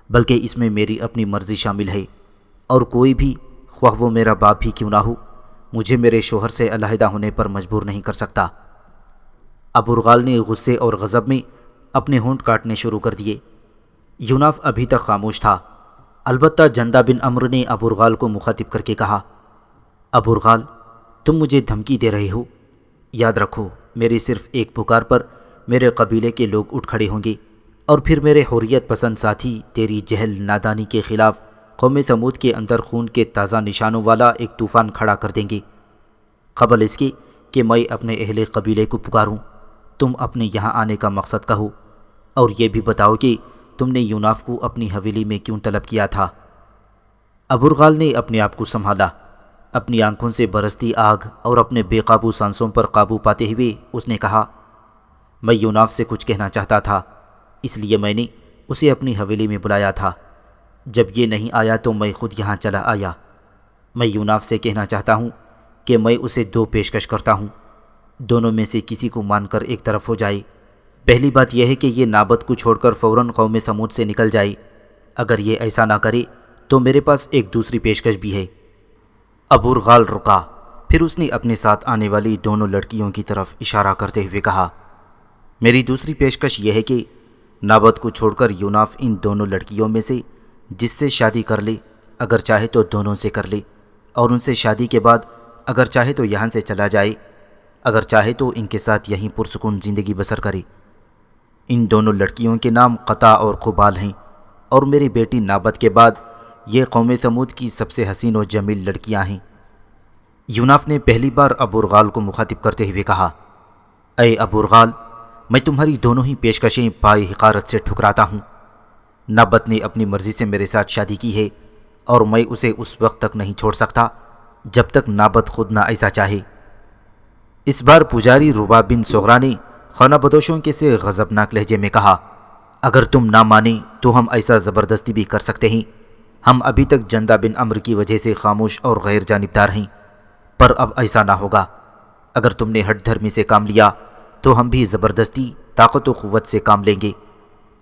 بلکہ اس میں میری اپنی مرضی شامل ہے، اور کوئی بھی، خواہ وہ میرا باپ بھی کیوں نہ ہو، مجھے میرے شوہر سے علیحدہ ہونے پر مجبور نہیں کر سکتا۔ ابورغال نے غصے اور غضب میں اپنے ہونٹ کاٹنے شروع کر دیے۔ یوناف ابھی تک خاموش تھا، البتہ جندہ بن عمرو نے ابورغال کو مخاطب کر کے کہا، ابورغال، تم مجھے دھمکی دے رہے ہو؟ یاد رکھو، میری صرف ایک پکار پر میرے قبیلے کے لوگ اٹھ کھڑے ہوں گے، اور پھر میرے حریت پسند ساتھی تیری جہل نادانی کے خلاف قوم ثمود کے اندر خون کے تازہ نشانوں والا ایک طوفان کھڑا کر دیں گے۔ قبل اس کے کہ میں اپنے اہل قبیلے کو پکاروں، تم اپنے یہاں آنے کا مقصد کہو، اور یہ بھی بتاؤ کہ تم نے یوناف کو اپنی حویلی میں کیوں طلب کیا تھا۔ ابورغال نے اپنے آپ کو سنبھالا، اپنی آنکھوں سے برستی آگ اور اپنے بے قابو سانسوں پر قابو پاتے ہوئے اس نے کہا، میں یوناف سے کچھ کہنا چاہتا تھا، اس لیے میں نے اسے اپنی حویلی میں بلایا تھا۔ جب یہ نہیں آیا تو میں خود یہاں چلا آیا۔ میں یوناف سے کہنا چاہتا ہوں کہ میں اسے دو پیشکش کرتا ہوں، دونوں میں سے کسی کو مان کر ایک طرف ہو جائے۔ پہلی بات یہ ہے کہ یہ نابت کو چھوڑ کر فوراً قوم ثمود سے نکل جائے۔ اگر یہ ایسا نہ کرے تو میرے پاس ایک دوسری پیشکش بھی ہے۔ ابورغال رکا، پھر اس نے اپنے ساتھ آنے والی دونوں لڑکیوں کی طرف اشارہ کرتے ہوئے کہا، میری دوسری پیشکش یہ ہے کہ نابت کو چھوڑ کر یوناف ان دونوں لڑکیوں میں سے جس سے شادی کر لے، اگر چاہے تو دونوں سے کر لے، اور ان سے شادی کے بعد اگر چاہے تو یہاں سے چلا جائے، اگر چاہے تو ان کے ساتھ یہیں پرسکون زندگی بسر کرے۔ ان دونوں لڑکیوں کے نام قطع اور قبال ہیں، اور میری بیٹی نابت کے بعد یہ قوم ثمود کی سب سے حسین و جمیل لڑکیاں ہیں۔ یوناف نے پہلی بار ابورغال کو مخاطب کرتے ہوئے کہا، اے ابورغال، میں تمہاری دونوں ہی پیشکشیں پائے حقارت سے ٹھکراتا ہوں۔ نابت نے اپنی مرضی سے میرے ساتھ شادی کی ہے، اور میں اسے اس وقت تک نہیں چھوڑ سکتا جب تک نابت خود نہ ایسا چاہے۔ اس بار پجاری رباب بن صغرا نے خانہ بدوشوں کے سے غضبناک لہجے میں کہا، اگر تم نہ مانیں تو ہم ایسا زبردستی بھی کر سکتے ہیں۔ ہم ابھی تک جندہ بن عمرو کی وجہ سے خاموش اور غیر جانبدار ہیں، پر اب ایسا نہ ہوگا۔ اگر تم نے ہٹ دھرمی سے کام لیا تو ہم بھی زبردستی طاقت و قوت سے کام لیں گے۔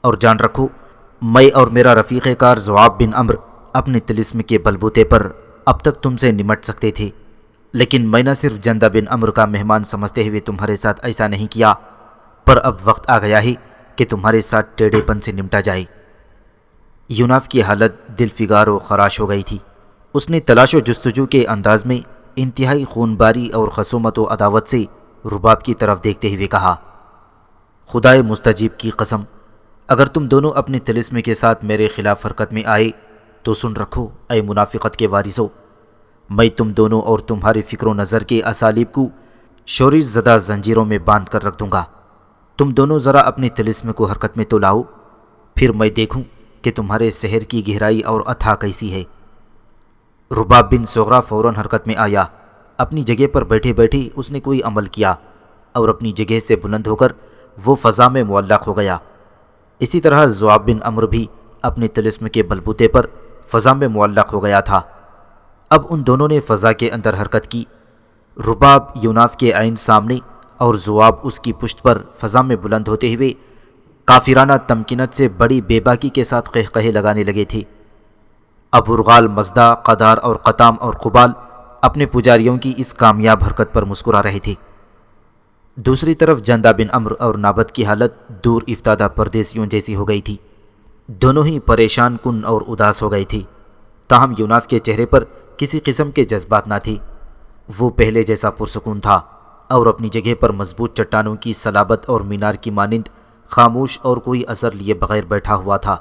اور جان رکھو، میں اور میرا رفیق کار ذؤاب بن عمرو اپنے طلسم کے بلبوتے پر اب تک تم سے نمٹ سکتے تھے، لیکن میں نہ صرف جندہ بن عمرو کا مہمان سمجھتے ہوئے تمہارے ساتھ ایسا نہیں کیا، پر اب وقت آ گیا ہے کہ تمہارے ساتھ ٹیڑھے پن سے نمٹا جائے۔ یوناف کی حالت دل فگار و خراش ہو گئی تھی۔ اس نے تلاش و جستجو کے انداز میں انتہائی خونباری اور خصومت و عداوت سے رباب کی طرف دیکھتے ہوئے کہا، خدائے مستجیب کی قسم، اگر تم دونوں اپنے طلسم کے ساتھ میرے خلاف حرکت میں آئے تو سن رکھو اے منافقت کے وارثو، میں تم دونوں اور تمہارے فکر و نظر کے اسالیب کو شورش زدہ زنجیروں میں باندھ کر رکھ دوں گا۔ تم دونوں ذرا اپنے طلسم کو حرکت میں تو لاؤ، پھر میں دیکھوں کہ تمہارے سحر کی گہرائی اور اتھا کیسی ہے۔ رباب بن صغرا فوراً حرکت میں آیا۔ اپنی جگہ پر بیٹھے بیٹھے اس نے کوئی عمل کیا اور اپنی جگہ سے بلند ہو کر وہ فضا میں معلق ہو گیا۔ اسی طرح ذؤاب بن عمرو بھی اپنے طلسم کے بلبوتے پر فضا میں معلق ہو گیا تھا۔ اب ان دونوں نے فضا کے اندر حرکت کی۔ رباب یوناف کے عین سامنے اور ذؤاب اس کی پشت پر فضا میں بلند ہوتے ہوئے کافرانہ تمکنت سے بڑی بے باکی کے ساتھ قہقہے لگانے لگے تھے۔ ابوالرغال، مزدہ، قدار اور قطام اور قبال اپنے پجاریوں کی اس کامیاب حرکت پر مسکرا رہے تھے۔ دوسری طرف جندہ بن عمرو اور نابت کی حالت دور افتادہ پردیسیوں جیسی ہو گئی تھی۔ دونوں ہی پریشان کن اور اداس ہو گئے تھے، تاہم یوناف کے چہرے پر کسی قسم کے جذبات نہ تھے۔ وہ پہلے جیسا پرسکون تھا اور اپنی جگہ پر مضبوط چٹانوں کی صلابت اور مینار کی مانند خاموش اور کوئی اثر لیے بغیر بیٹھا ہوا تھا۔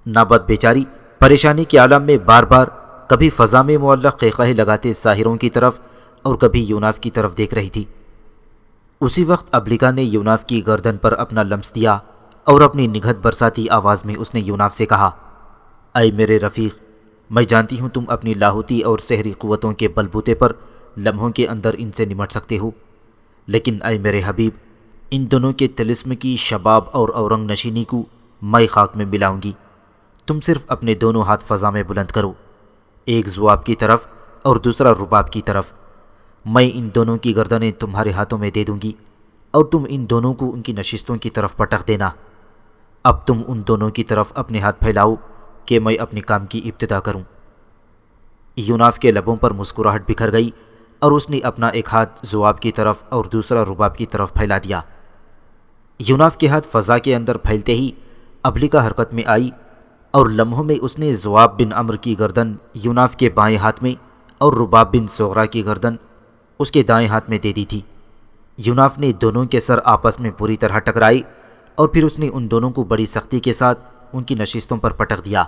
نابت بیچاری پریشانی کے عالم میں بار بار کبھی فضا میں معلق قہقہے لگاتے ساحروں کی طرف اور کبھی یوناف کی طرف دیکھ رہی تھی۔ اسی وقت ابلیکا نے یوناف کی گردن پر اپنا لمس دیا اور اپنی نگہت برساتی آواز میں اس نے یوناف سے کہا، اے میرے رفیق، میں جانتی ہوں تم اپنی لاہوتی اور سحری قوتوں کے بلبوتے پر لمحوں کے اندر ان سے نمٹ سکتے ہو، لیکن اے میرے حبیب، ان دونوں کے طلسم کی شباب اور اورنگ نشینی کو میں خاک میں ملاؤں گی۔ تم صرف اپنے دونوں ہاتھ فضا میں بلند کرو، ایک ذؤاب کی طرف اور دوسرا رباب کی طرف۔ میں ان دونوں کی گردنیں تمہارے ہاتھوں میں دے دوں گی اور تم ان دونوں کو ان کی نشستوں کی طرف پٹک دینا۔ اب تم ان دونوں کی طرف اپنے ہاتھ پھیلاؤ کہ میں اپنے کام کی ابتدا کروں۔ یوناف کے لبوں پر مسکراہٹ بکھر گئی اور اس نے اپنا ایک ہاتھ ذؤاب کی طرف اور دوسرا رباب کی طرف پھیلا دیا۔ یوناف کے ہاتھ فضا کے اندر پھیلتے ہی ابلیکا حرکت میں آئی اور لمحوں میں اس نے ذؤاب بن عمرو کی گردن یوناف کے بائیں ہاتھ میں اور رباب بن صغرا کی گردن اس کے دائیں ہاتھ میں دے دی تھی۔ یوناف نے دونوں کے سر آپس میں پوری طرح ٹکرائے اور پھر اس نے ان دونوں کو بڑی سختی کے ساتھ ان کی نشستوں پر پٹک دیا۔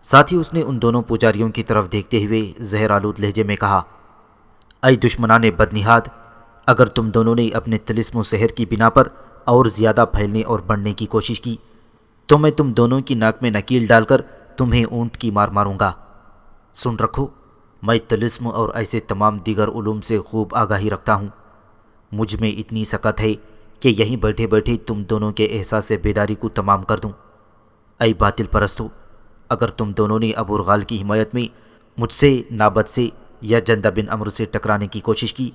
ساتھ ہی اس نے ان دونوں پجاریوں کی طرف دیکھتے ہوئے زہر آلود لہجے میں کہا، اے دشمنان بدنہاد، اگر تم دونوں نے اپنے طلسم و سحر کی بنا پر اور زیادہ پھیلنے اور بڑھنے کی کوشش کی تو میں تم دونوں کی ناک میں نکیل ڈال کر تمہیں اونٹ کی مار ماروں گا۔ سن رکھو، میں طلسم اور ایسے تمام دیگر علوم سے خوب آگاہی رکھتا ہوں۔ مجھ میں اتنی سکت ہے کہ یہیں بیٹھے بیٹھے تم دونوں کے احساس بیداری کو تمام کر دوں۔ اے باطل پرستو، اگر تم دونوں نے ابوالرغال کی حمایت میں مجھ سے، نابت سے یا جندہ بن عمرو سے ٹکرانے کی کوشش کی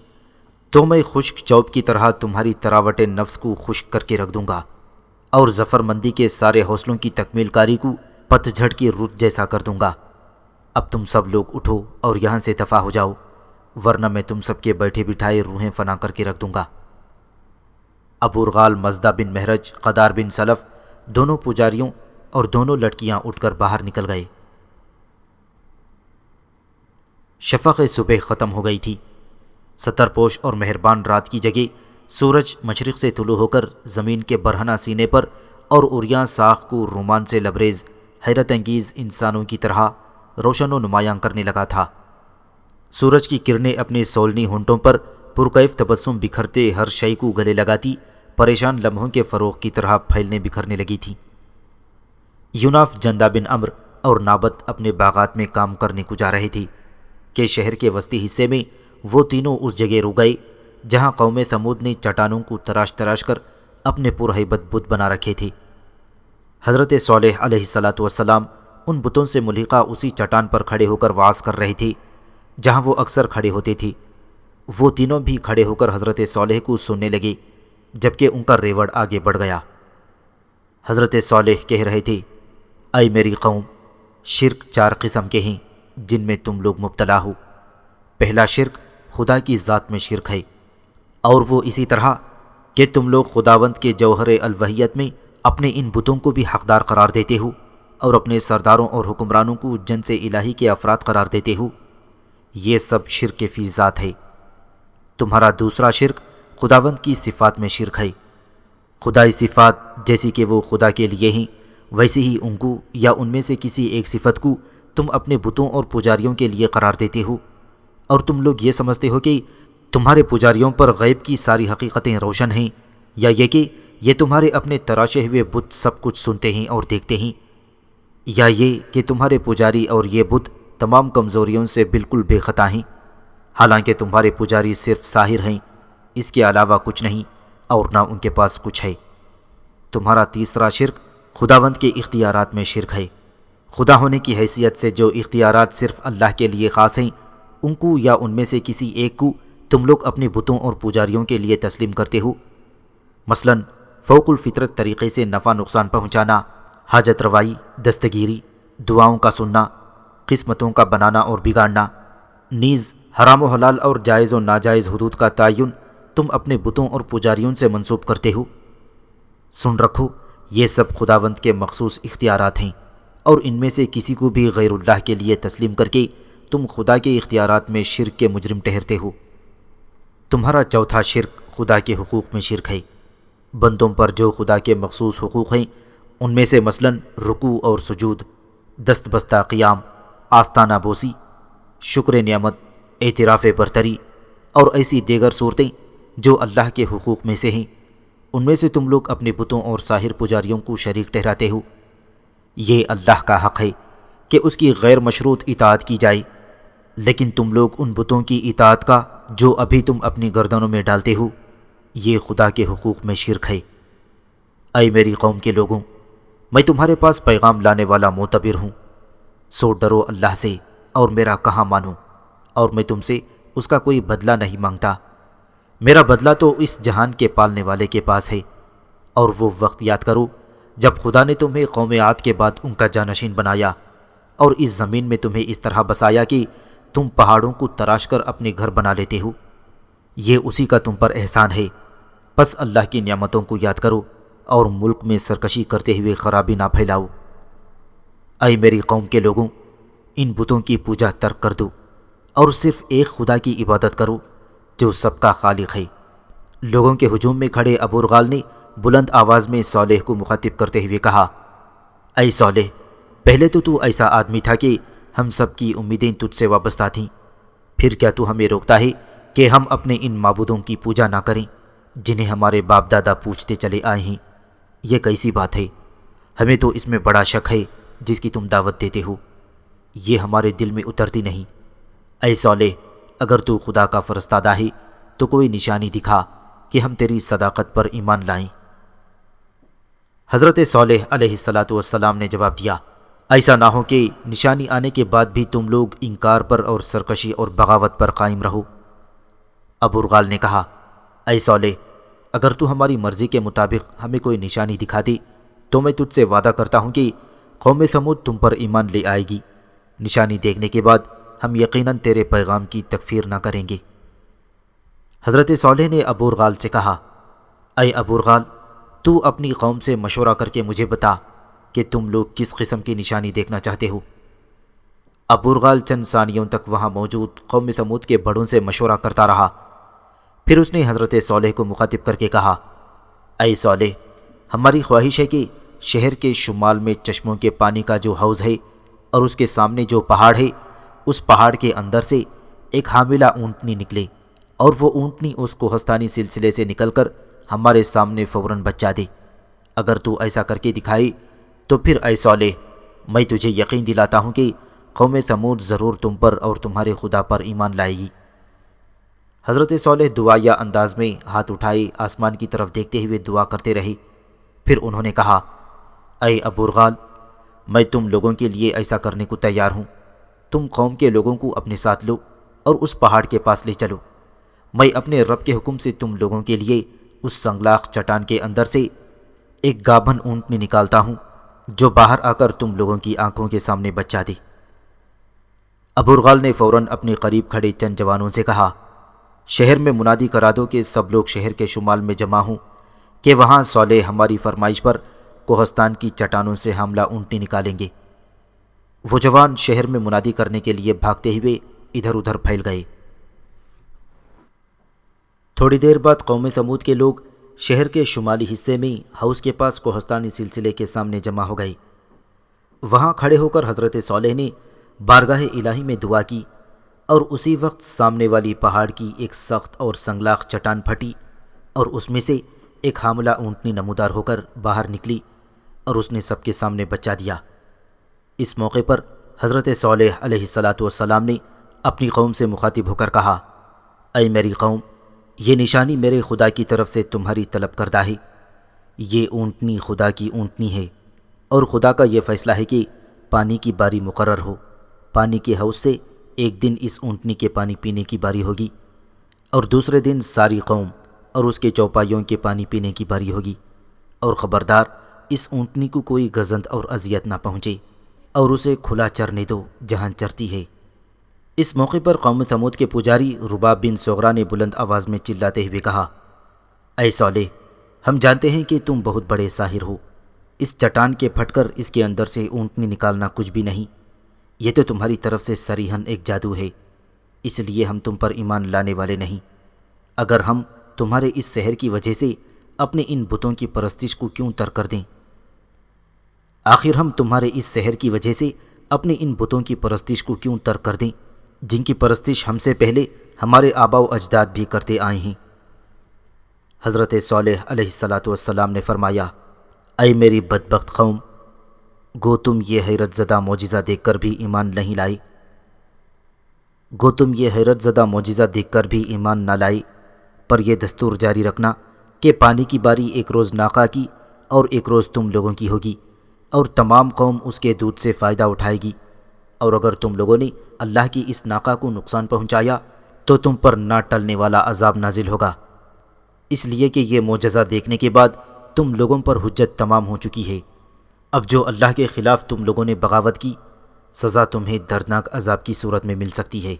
تو میں خشک چوب کی طرح تمہاری تراوٹ نفس کو خشک کر کے رکھ دوں گا اور ظفر مندی کے سارے حوصلوں کی تکمیل کاری کو پت جھڑ کی رت جیسا کر دوں گا۔ اب تم سب لوگ اٹھو اور یہاں سے دفع ہو جاؤ، ورنہ میں تم سب کے بیٹھے بٹھائے روحیں فنا کر کے رکھ دوں گا۔ ابوالرغال، مزدہ بن مہرج، قدار بن سلف، دونوں پجاریوں اور دونوں لڑکیاں اٹھ کر باہر نکل گئے۔ شفق صبح ختم ہو گئی تھی۔ ستر پوش اور مہربان رات کی جگہ سورج مشرق سے طلوع ہو کر زمین کے برہنہ سینے پر اور عریاں ساخ کو رومان سے لبریز حیرت انگیز انسانوں کی طرح روشن و نمایاں کرنے لگا تھا۔ سورج کی کرنیں اپنے سولنی ہونٹوں پر پرکیف تبسم بکھرتے ہر شے کو گلے لگاتی پریشان لمحوں کے فروغ کی طرح پھیلنے بکھرنے لگی تھی۔ یوناف، جندہ بن عمرو اور نابت اپنے باغات میں کام کرنے کو جا رہے تھے کہ شہر کے وسطی حصے میں وہ تینوں اس جگہ رک گئے جہاں قوم ثمود نے چٹانوں کو تراش تراش کر اپنے پرہیبت بت بنا رکھے تھے۔ حضرت صالح علیہ الصلاۃ والسلام ان بتوں سے ملحقہ اسی چٹان پر کھڑے ہو کر وعظ کر رہے تھے جہاں وہ اکثر کھڑے ہوتے تھے۔ وہ تینوں بھی کھڑے ہو کر حضرت صالح کو سننے لگے، جبکہ ان کا ریوڑ آگے بڑھ گیا۔ حضرت صالح کہہ رہے تھے، اے میری قوم، شرک 4 قسم کے ہیں جن میں تم لوگ مبتلا ہو۔ پہلا شرک خدا کی ذات میں شرک ہے، اور وہ اسی طرح کہ تم لوگ خداوند کے جوہر الوہیت میں اپنے ان بتوں کو بھی حقدار قرار دیتے ہو اور اپنے سرداروں اور حکمرانوں کو جنس الہی کے افراد قرار دیتے ہو۔ یہ سب شرک فی ذات ہے۔ تمہارا دوسرا شرک خداوند کی صفات میں شرک ہے۔ خدائی صفات جیسی کہ وہ خدا کے لیے ہیں، ویسے ہی ان کو یا ان میں سے کسی ایک صفت کو تم اپنے بتوں اور پجاریوں کے لیے قرار دیتے ہو، اور تم لوگ یہ سمجھتے ہو کہ تمہارے پجاریوں پر غیب کی ساری حقیقتیں روشن ہیں، یا یہ کہ یہ تمہارے اپنے تراشے ہوئے بت سب کچھ سنتے ہیں اور دیکھتے ہیں، یا یہ کہ تمہارے پجاری اور یہ بت تمام کمزوریوں سے بالکل بے خطا ہیں، حالانکہ تمہارے پجاری صرف ساحر ہیں، اس کے علاوہ کچھ نہیں، اور نہ ان کے پاس کچھ ہے۔ تمہارا تیسرا شرک خداوند کے اختیارات میں شرک ہے۔ خدا ہونے کی حیثیت سے جو اختیارات صرف اللہ کے لیے خاص ہیں، ان کو یا ان میں سے کسی ایک کو تم لوگ اپنے بتوں اور پجاریوں کے لیے تسلیم کرتے ہو۔ مثلا فوق الفطرت طریقے سے نفع نقصان پہنچانا، حاجت روائی، دستگیری، دعاؤں کا سننا، قسمتوں کا بنانا اور بگاڑنا، نیز حرام و حلال اور جائز و ناجائز حدود کا تعین تم اپنے بتوں اور پجاریوں سے منسوب کرتے ہو۔ سن رکھو، یہ سب خداوند کے مخصوص اختیارات ہیں، اور ان میں سے کسی کو بھی غیر اللہ کے لیے تسلیم کر کے تم خدا کے اختیارات میں شرک کے مجرم ٹھہرتے ہو۔ تمہارا چوتھا شرک خدا کے حقوق میں شرک ہے۔ بندوں پر جو خدا کے مخصوص حقوق ہیں، ان میں سے مثلا رکوع اور سجود، دست بستہ قیام، آستانہ بوسی، شکر نعمت، اعتراف برتری اور ایسی دیگر صورتیں جو اللہ کے حقوق میں سے ہیں، ان میں سے تم لوگ اپنے بتوں اور ساحر پجاریوں کو شریک ٹھہراتے ہو۔ یہ اللہ کا حق ہے کہ اس کی غیر مشروط اطاعت کی جائے، لیکن تم لوگ ان بتوں کی اطاعت کا جو ابھی تم اپنی گردنوں میں ڈالتے ہو، یہ خدا کے حقوق میں شرک ہے۔ اے میری قوم کے لوگوں، میں تمہارے پاس پیغام لانے والا معتبر ہوں، سو ڈرو اللہ سے اور میرا کہا مانو، اور میں تم سے اس کا کوئی بدلہ نہیں مانگتا۔ میرا بدلہ تو اس جہان کے پالنے والے کے پاس ہے۔ اور وہ وقت یاد کرو جب خدا نے تمہیں قوم عاد کے بعد ان کا جانشین بنایا، اور اس زمین میں تمہیں اس طرح بسایا کہ تم پہاڑوں کو تراش کر اپنے گھر بنا لیتے ہو۔ یہ اسی کا تم پر احسان ہے، پس اللہ کی نعمتوں کو یاد کرو اور ملک میں سرکشی کرتے ہوئے خرابی نہ پھیلاؤ۔ اے میری قوم کے لوگوں، ان بتوں کی پوجا ترک کر دو اور صرف ایک خدا کی عبادت کرو جو سب کا خالق ہے۔ لوگوں کے ہجوم میں کھڑے ابورغال نے بلند آواز میں صالح کو مخاطب کرتے ہوئے کہا، اے صالح، پہلے تو ایسا آدمی تھا کہ ہم سب کی امیدیں تجھ سے وابستہ تھیں، پھر کیا تو ہمیں روکتا ہے کہ ہم اپنے ان معبودوں کی پوجا نہ کریں جنہیں ہمارے باپ دادا پوجتے چلے آئے ہیں؟ یہ کیسی بات ہے؟ ہمیں تو اس میں بڑا شک ہے جس کی تم دعوت دیتے ہو، یہ ہمارے دل میں اترتی نہیں۔ اے صالح، اگر تو خدا کا فرستادہ ہے تو کوئی نشانی دکھا کہ ہم تیری صداقت پر ایمان لائیں۔ حضرت صالح علیہ الصلاۃ والسلام نے جواب دیا، ایسا نہ ہو کہ نشانی آنے کے بعد بھی تم لوگ انکار پر اور سرکشی اور بغاوت پر قائم رہو۔ ابورغال نے کہا، اے صالح، اگر تو ہماری مرضی کے مطابق ہمیں کوئی نشانی دکھا دی تو میں تجھ سے وعدہ کرتا ہوں کہ قوم ثمود تم پر ایمان لے آئے گی۔ نشانی دیکھنے کے بعد ہم یقیناً تیرے پیغام کی تکفیر نہ کریں گے۔ حضرت صالح نے ابورغال سے کہا، اے ابورغال، تو اپنی قوم سے مشورہ کر کے مجھے بتا کہ تم لوگ کس قسم کی نشانی دیکھنا چاہتے ہو۔ ابورغال چند ثانیوں تک وہاں موجود قوم ثمود کے بڑوں سے مشورہ کرتا رہا، پھر اس نے حضرت صالح کو مخاطب کر کے کہا، اے صالح، ہماری خواہش ہے کہ شہر کے شمال میں چشموں کے پانی کا جو حوض ہے اور اس کے سامنے جو پہاڑ ہے، اس پہاڑ کے اندر سے ایک حاملہ اونٹنی نکلے، اور وہ اونٹنی اس کوہستانی سلسلے سے نکل کر ہمارے سامنے فوراً بچا دے۔ اگر تو ایسا کر کے دکھائی تو پھر اے صالح، میں تجھے یقین دلاتا ہوں کہ قوم ثمود ضرور تم پر اور تمہارے خدا پر ایمان لائے گی۔ حضرت صالح دعائیا انداز میں ہاتھ اٹھائے آسمان کی طرف دیکھتے ہوئے دعا کرتے رہے، پھر انہوں نے کہا، اے ابورغال، میں تم لوگوں کے لیے ایسا کرنے کو تیار ہوں۔ تم قوم کے لوگوں کو اپنے ساتھ لو اور اس پہاڑ کے پاس لے چلو۔ میں اپنے رب کے حکم سے تم لوگوں کے لیے اس سنگلاخ چٹان کے اندر سے ایک گابھن اونٹنی نکالتا ہوں جو باہر آ کر تم لوگوں کی آنکھوں کے سامنے بچہ دے۔ ابورغال نے فوراً اپنے قریب کھڑے چند جوانوں سے کہا، شہر میں منادی کرا دو کہ سب لوگ شہر کے شمال میں جمع ہوں کہ وہاں صالح ہماری فرمائش پر کوہستان کی چٹانوں سے حاملہ اونٹنی نکالیں گے۔ وہ جوان شہر میں منادی کرنے کے لیے بھاگتے ہوئے ادھر ادھر پھیل گئے۔ تھوڑی دیر بعد قوم ثمود کے لوگ شہر کے شمالی حصے میں ہاؤس کے پاس کوہستانی سلسلے کے سامنے جمع ہو گئے۔ وہاں کھڑے ہو کر حضرت صالح نے بارگاہ الہی میں دعا کی، اور اسی وقت سامنے والی پہاڑ کی ایک سخت اور سنگلاخ چٹان پھٹی اور اس میں سے ایک حاملہ اونٹنی نمودار ہو کر باہر نکلی اور اس نے سب کے سامنے بچہ دیا۔ اس موقع پر حضرت صالح علیہ السلام نے اپنی قوم سے مخاطب ہو کر کہا، اے میری قوم، یہ نشانی میرے خدا کی طرف سے تمہاری طلب کردہ ہے۔ یہ اونٹنی خدا کی اونٹنی ہے، اور خدا کا یہ فیصلہ ہے کہ پانی کی باری مقرر ہو۔ پانی کے حوض سے ایک دن اس اونٹنی کے پانی پینے کی باری ہوگی، اور دوسرے دن ساری قوم اور اس کے چوپائیوں کے پانی پینے کی باری ہوگی۔ اور خبردار، اس اونٹنی کو کوئی گزند اور اذیت نہ پہنچے، اور اسے کھلا چرنے دو جہاں چرتی ہے۔ اس موقع پر قوم ثمود کے پجاری رباب بن صغرا نے بلند آواز میں چلاتے ہوئے کہا، اے صالح، ہم جانتے ہیں کہ تم بہت بڑے ساحر ہو۔ اس چٹان کے پھٹ کر اس کے اندر سے اونٹنی نکالنا کچھ بھی نہیں، یہ تو تمہاری طرف سے صریحاً ایک جادو ہے، اس لیے ہم تم پر ایمان لانے والے نہیں۔ اگر ہم تمہارے اس سحر کی وجہ سے اپنے ان بتوں کی پرستش کو کیوں ترک کر دیں؟ آخر ہم تمہارے اس سحر کی وجہ سے اپنے ان بتوں کی پرستش کو کیوں ترک کر دیں جن کی پرستش ہم سے پہلے ہمارے آبا و اجداد بھی کرتے آئے ہیں؟ حضرت صالح علیہ السلام نے فرمایا، اے میری بدبخت قوم، گو تم یہ حیرت زدہ معجزہ دیکھ کر بھی ایمان نہیں لائے، نہ لائے، پر یہ دستور جاری رکھنا کہ پانی کی باری ایک روز ناقہ کی اور ایک روز تم لوگوں کی ہوگی، اور تمام قوم اس کے دودھ سے فائدہ اٹھائے گی۔ اور اگر تم لوگوں نے اللہ کی اس ناقہ کو نقصان پہنچایا تو تم پر نہ ٹلنے والا عذاب نازل ہوگا، اس لیے کہ یہ معجزہ دیکھنے کے بعد تم لوگوں پر حجت تمام ہو چکی ہے۔ اب جو اللہ کے خلاف تم لوگوں نے بغاوت کی، سزا تمہیں دردناک عذاب کی صورت میں مل سکتی ہے۔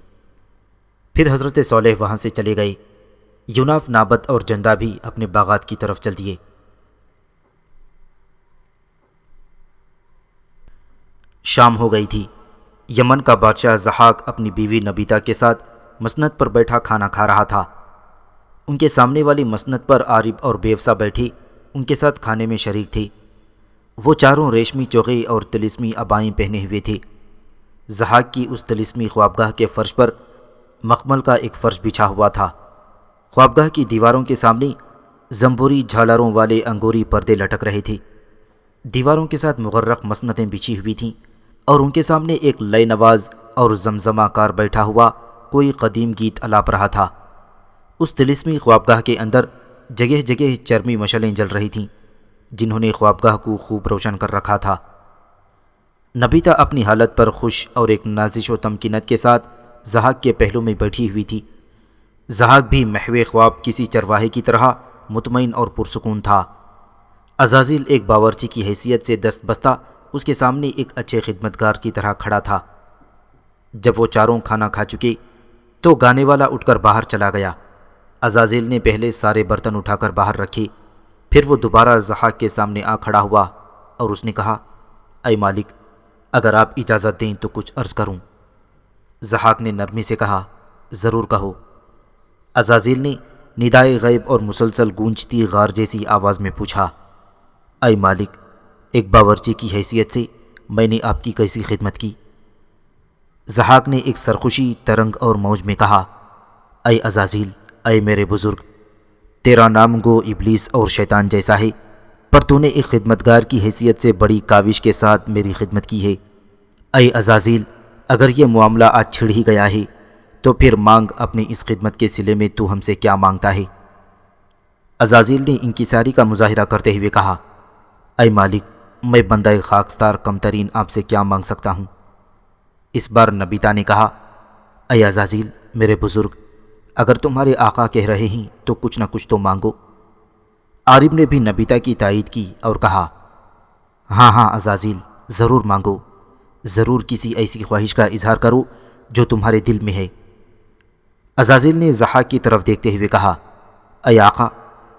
پھر حضرت صالح وہاں سے چلے گئے۔ یوناف، نابت اور جندہ بھی اپنے باغات کی طرف چل دیے۔ شام ہو گئی تھی۔ یمن کا بادشاہ ضحاک اپنی بیوی نبیتا کے ساتھ مسند پر بیٹھا کھانا کھا رہا تھا۔ ان کے سامنے والی مسند پر عارب اور بیوسا بیٹھے ان کے ساتھ کھانے میں شریک تھے۔ وہ چاروں ریشمی چوغے اور طلسمی عبائیں پہنے ہوئے تھے۔ ضحاک کی اس طلسمی خوابگاہ کے فرش پر مخمل کا ایک فرش بچھا ہوا تھا۔ خوابگاہ کی دیواروں کے سامنے زمبوری جھالروں والے انگوری پردے لٹک رہے تھے۔ دیواروں کے ساتھ مغرق مسندیں بچھی ہوئی تھیں، اور ان کے سامنے ایک لے نواز اور زمزمہ کار بیٹھا ہوا کوئی قدیم گیت الاپ رہا تھا۔ اس طلسمی خوابگاہ کے اندر جگہ جگہ چرمی مشعلیں جل رہی تھیں جنہوں نے خوابگاہ کو خوب روشن کر رکھا تھا۔ نبیتا اپنی حالت پر خوش اور ایک نازش و تمکنت کے ساتھ ضحاک کے پہلو میں بیٹھی ہوئی تھی۔ ضحاک بھی محو خواب کسی چرواہے کی طرح مطمئن اور پرسکون تھا۔ عزازیل ایک باورچی کی حیثیت سے دست بستہ اس کے سامنے ایک اچھے خدمتگار کی طرح کھڑا تھا۔ جب وہ چاروں کھانا کھا چکے تو گانے والا اٹھ کر باہر چلا گیا۔ عزازیل نے پہلے سارے برتن اٹھا کر باہر رکھے، پھر وہ دوبارہ ضحاک کے سامنے آ کھڑا ہوا اور اس نے کہا، اے مالک، اگر آپ اجازت دیں تو کچھ عرض کروں۔ ضحاک نے نرمی سے کہا، ضرور کہو۔ عزازیل نے ندائے غیب اور مسلسل گونجتی غار جیسی آواز میں پوچھا، اے مالک، ایک باورچی کی حیثیت سے میں نے آپ کی کیسی خدمت کی؟ ضحاک نے ایک سرخوشی، ترنگ اور موج میں کہا، اے عزازیل، اے میرے بزرگ، تیرا نام گو ابلیس اور شیطان جیسا ہے، پر تو نے ایک خدمتگار کی حیثیت سے بڑی کاوش کے ساتھ میری خدمت کی ہے۔ اے عزازیل، اگر یہ معاملہ آج چھڑ ہی گیا ہے تو پھر مانگ اپنی اس خدمت کے صلے میں تو ہم سے کیا مانگتا ہے؟ عزازیل نے انکساری کا مظاہرہ کرتے ہوئے کہا، اے مالک، میں بندہ خاکستار کم ترین آپ سے کیا مانگ سکتا ہوں؟ اس بار نبیتا نے کہا، اے عزازیل میرے بزرگ، اگر تمہارے آقا کہہ رہے ہیں تو کچھ نہ کچھ تو مانگو۔ عارب نے بھی نبیتا کی تائید کی اور کہا، ہاں ہاں عزازیل، ضرور مانگو، ضرور کسی ایسی خواہش کا اظہار کرو جو تمہارے دل میں ہے۔ عزازیل نے ضحاک کی طرف دیکھتے ہوئے کہا، اے آقا،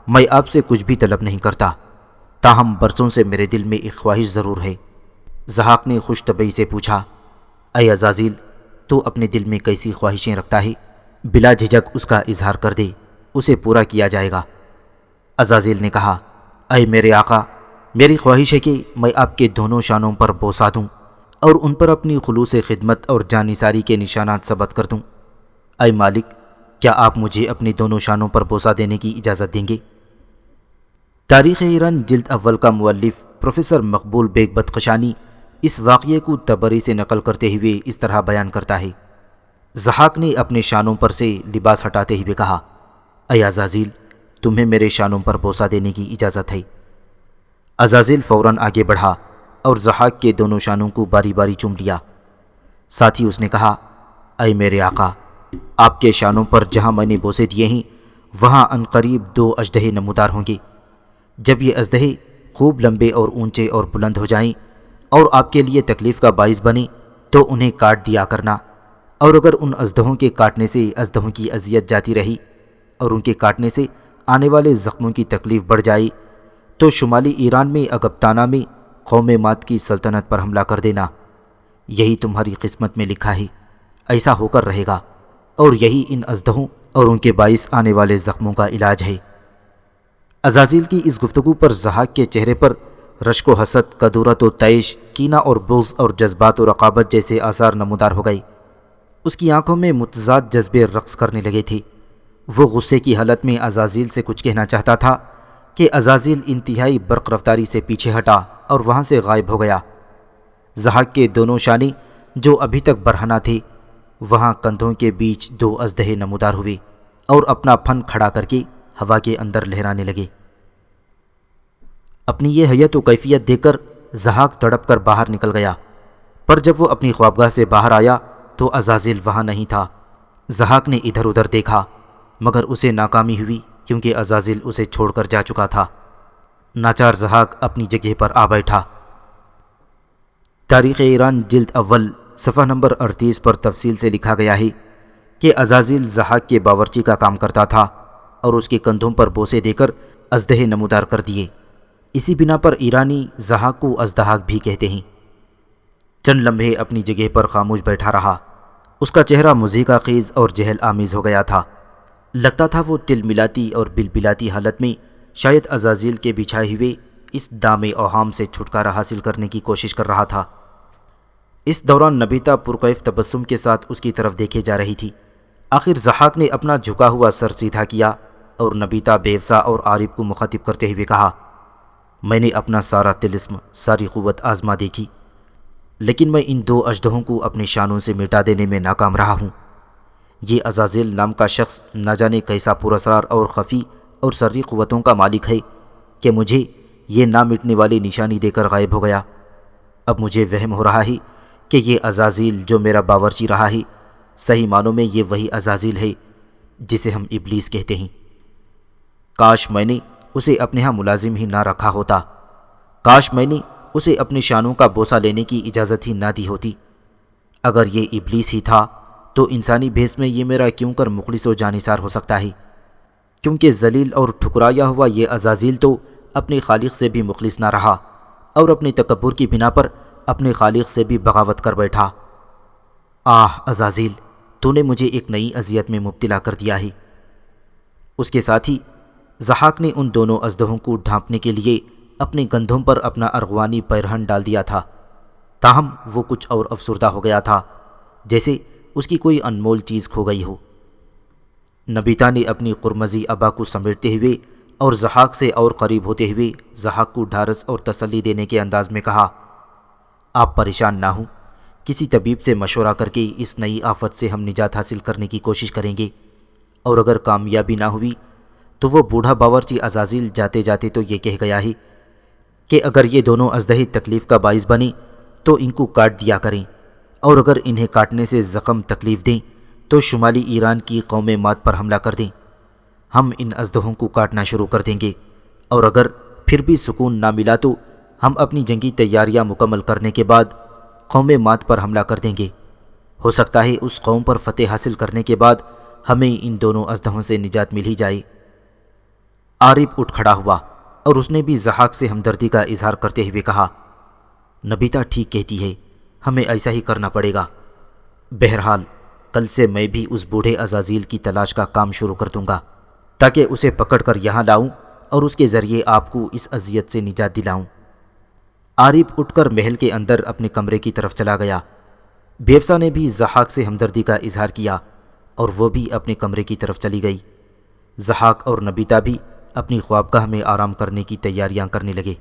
میں آپ سے کچھ بھی طلب نہیں کرتا، تاہم برسوں سے میرے دل میں ایک خواہش ضرور ہے۔ ضحاک نے خوش طبعی سے پوچھا، اے عزازیل، تو اپنے دل میں کیسی خواہشیں رکھتا ہے؟ بلا جھجک اس کا اظہار کر دے، اسے پورا کیا جائے گا۔ عزازیل نے کہا، اے میرے آقا، میری خواہش ہے کہ میں آپ کے دونوں شانوں پر بوسہ دوں اور ان پر اپنی خلوص خدمت اور جانثاری کے نشانات ثبت کر دوں۔ اے مالک، کیا آپ مجھے اپنی دونوں شانوں پر بوسہ دینے کی اجازت دیں گے؟ تاریخ ایران جلد اول کا مؤلف پروفیسر مقبول بیگ بدخشانی اس واقعے کو تبری سے نقل کرتے ہوئے اس طرح بیان کرتا ہے، ضحاک نے اپنے شانوں پر سے لباس ہٹاتے ہوئے کہا، اے عزازیل، تمہیں میرے شانوں پر بوسہ دینے کی اجازت ہے۔ عزازیل فوراً آگے بڑھا اور ضحاک کے دونوں شانوں کو باری باری چوم لیا۔ ساتھ ہی اس نے کہا، اے میرے آقا، آپ کے شانوں پر جہاں میں نے بوسے دیے ہیں وہاں عنقریب 2 اژدہے نمودار ہوں گے۔ جب یہ اژدہے خوب لمبے اور اونچے اور بلند ہو جائیں اور آپ کے لیے تکلیف کا باعث بنے تو انہیں کاٹ دیا کرنا، اور اگر ان اژدہوں کے کاٹنے سے اژدہوں کی اذیت جاتی رہی اور ان کے کاٹنے سے آنے والے زخموں کی تکلیف بڑھ جائے تو شمالی ایران میں اگبتانہ میں قوم مات کی سلطنت پر حملہ کر دینا۔ یہی تمہاری قسمت میں لکھا ہے، ایسا ہو کر رہے گا، اور یہی ان اژدہوں اور ان کے باعث آنے والے زخموں کا علاج ہے۔ عزازیل کی اس گفتگو پر ضحاک کے چہرے پر رشک و حسد، کدورت و طیش، کینہ اور بغض اور جذبات و رقابت جیسے آثار نمودار ہو گئے۔ اس کی آنکھوں میں متضاد جذبے رقص کرنے لگے تھے۔ وہ غصے کی حالت میں عزازیل سے کچھ کہنا چاہتا تھا کہ عزازیل انتہائی برق رفتاری سے پیچھے ہٹا اور وہاں سے غائب ہو گیا۔ ضحاک کے دونوں شانے جو ابھی تک برہنہ تھے وہاں کندھوں کے بیچ 2 اژدہے نمودار ہوئے اور اپنا پھن کھڑا کر کے ہوا کے اندر لہرانے لگے۔ اپنی یہ حیت و کیفیت دیکھ کر ضحاک تڑپ کر باہر نکل گیا، پر جب وہ اپنی خوابگاہ سے باہر آیا تو عزازیل وہاں نہیں تھا۔ ضحاک نے ادھر ادھر دیکھا مگر اسے ناکامی ہوئی کیونکہ عزازیل اسے چھوڑ کر جا چکا تھا۔ ناچار ضحاک اپنی جگہ پر آ بیٹھا۔ تاریخ ایران جلد اول صفحہ نمبر 38 پر تفصیل سے لکھا گیا ہے کہ عزازیل ضحاک کے باورچی کا کام کرتا تھا اور اس کے کندھوں پر بوسے دے کر اژدہے نمودار کر دیے۔ اسی بنا پر ایرانی ضحاک کو ازدحاک بھی کہتے ہیں۔ چند لمحے اپنی جگہ پر خاموش بیٹھا رہا۔ اس کا چہرہ مضحکہ خیز اور جہل آمیز ہو گیا تھا۔ لگتا تھا وہ تل ملاتی اور بلبلاتی حالت میں شاید عزازیل کے بچھائے ہوئے اس دام اوہام سے چھٹکارا حاصل کرنے کی کوشش کر رہا تھا۔ اس دوران نبیتا پرکیف تبسم کے ساتھ اس کی طرف دیکھے جا رہی تھی۔ آخر ضحاک نے اپنا جھکا ہوا سر سیدھا کیا اور نبیتا بیوسا اور عارب کو مخاطب کرتے ہوئے کہا، میں نے اپنا سارا طلسم، ساری قوت آزما دیکھی، لیکن میں ان 2 اژدہوں کو اپنے شانوں سے مٹا دینے میں ناکام رہا ہوں۔ یہ عزازیل نام کا شخص نہ جانے کیسا پراسرار اور خفی اور سری قوتوں کا مالک ہے کہ مجھے یہ نہ مٹنے والی نشانی دے کر غائب ہو گیا۔ اب مجھے وہم ہو رہا ہے کہ یہ عزازیل جو میرا باورچی رہا ہے صحیح معنوں میں یہ وہی عزازیل ہے جسے ہم ابلیس کہتے ہیں۔ کاش میں نے اسے اپنے ہاں ملازم ہی نہ رکھا ہوتا، کاش میں نے اسے اپنی شانوں کا بوسہ لینے کی اجازت ہی نہ دی ہوتی۔ اگر یہ ابلیس ہی تھا تو انسانی بھیس میں یہ میرا کیوں کر مخلص و جانثار ہو سکتا ہے، کیونکہ ذلیل اور ٹھکرایا ہوا یہ عزازیل تو اپنے خالق سے بھی مخلص نہ رہا اور اپنے تکبر کی بنا پر اپنے خالق سے بھی بغاوت کر بیٹھا۔ آہ عزازیل، تو نے مجھے ایک نئی اذیت میں مبتلا کر دیا ہے۔ اس کے ساتھ ہی ضحاک نے ان دونوں اژدہوں کو ڈھانپنے کے لیے اپنے کندھوں پر اپنا ارغوانی پیرہن ڈال دیا تھا، تاہم وہ کچھ اور افسردہ ہو گیا تھا، جیسے اس کی کوئی انمول چیز کھو گئی ہو۔ نبیتا نے اپنی قرمزی ابا کو سمیٹتے ہوئے اور ضحاک سے اور قریب ہوتے ہوئے ضحاک کو ڈھارس اور تسلی دینے کے انداز میں کہا، آپ پریشان نہ ہوں، کسی طبیب سے مشورہ کر کے اس نئی آفت سے ہم نجات حاصل کرنے کی کوشش کریں گے، اور اگر کامیابی نہ ہوئی تو وہ بوڑھا باورچی عزازیل جاتے جاتے تو یہ کہہ گیا ہے کہ اگر یہ دونوں اژدہے تکلیف کا باعث بنیں تو ان کو کاٹ دیا کریں، اور اگر انہیں کاٹنے سے زخم تکلیف دیں تو شمالی ایران کی قوم ماد پر حملہ کر دیں۔ ہم ان اژدہوں کو کاٹنا شروع کر دیں گے، اور اگر پھر بھی سکون نہ ملا تو ہم اپنی جنگی تیاریاں مکمل کرنے کے بعد قوم ماد پر حملہ کر دیں گے۔ ہو سکتا ہے اس قوم پر فتح حاصل کرنے کے بعد ہمیں ان دونوں اژدہوں سے نجات مل ہی جائے۔ عارب اٹھ کھڑا ہوا اور اس نے بھی ضحاک سے ہمدردی کا اظہار کرتے ہوئے کہا، نبیتا ٹھیک کہتی ہے، ہمیں ایسا ہی کرنا پڑے گا۔ بہرحال کل سے میں بھی اس بوڑھے عزازیل کی تلاش کا کام شروع کر دوں گا تاکہ اسے پکڑ کر یہاں لاؤں اور اس کے ذریعے آپ کو اس اذیت سے نجات دلاؤں۔ عارب اٹھ کر محل کے اندر اپنے کمرے کی طرف چلا گیا۔ بیوسا نے بھی ضحاک سے ہمدردی کا اظہار کیا اور وہ بھی اپنے کمرے کی طرف چلی گئی۔ ضحاک اور نبیتا بھی اپنی خوابگاہ میں آرام کرنے کی تیاریاں کرنے لگے۔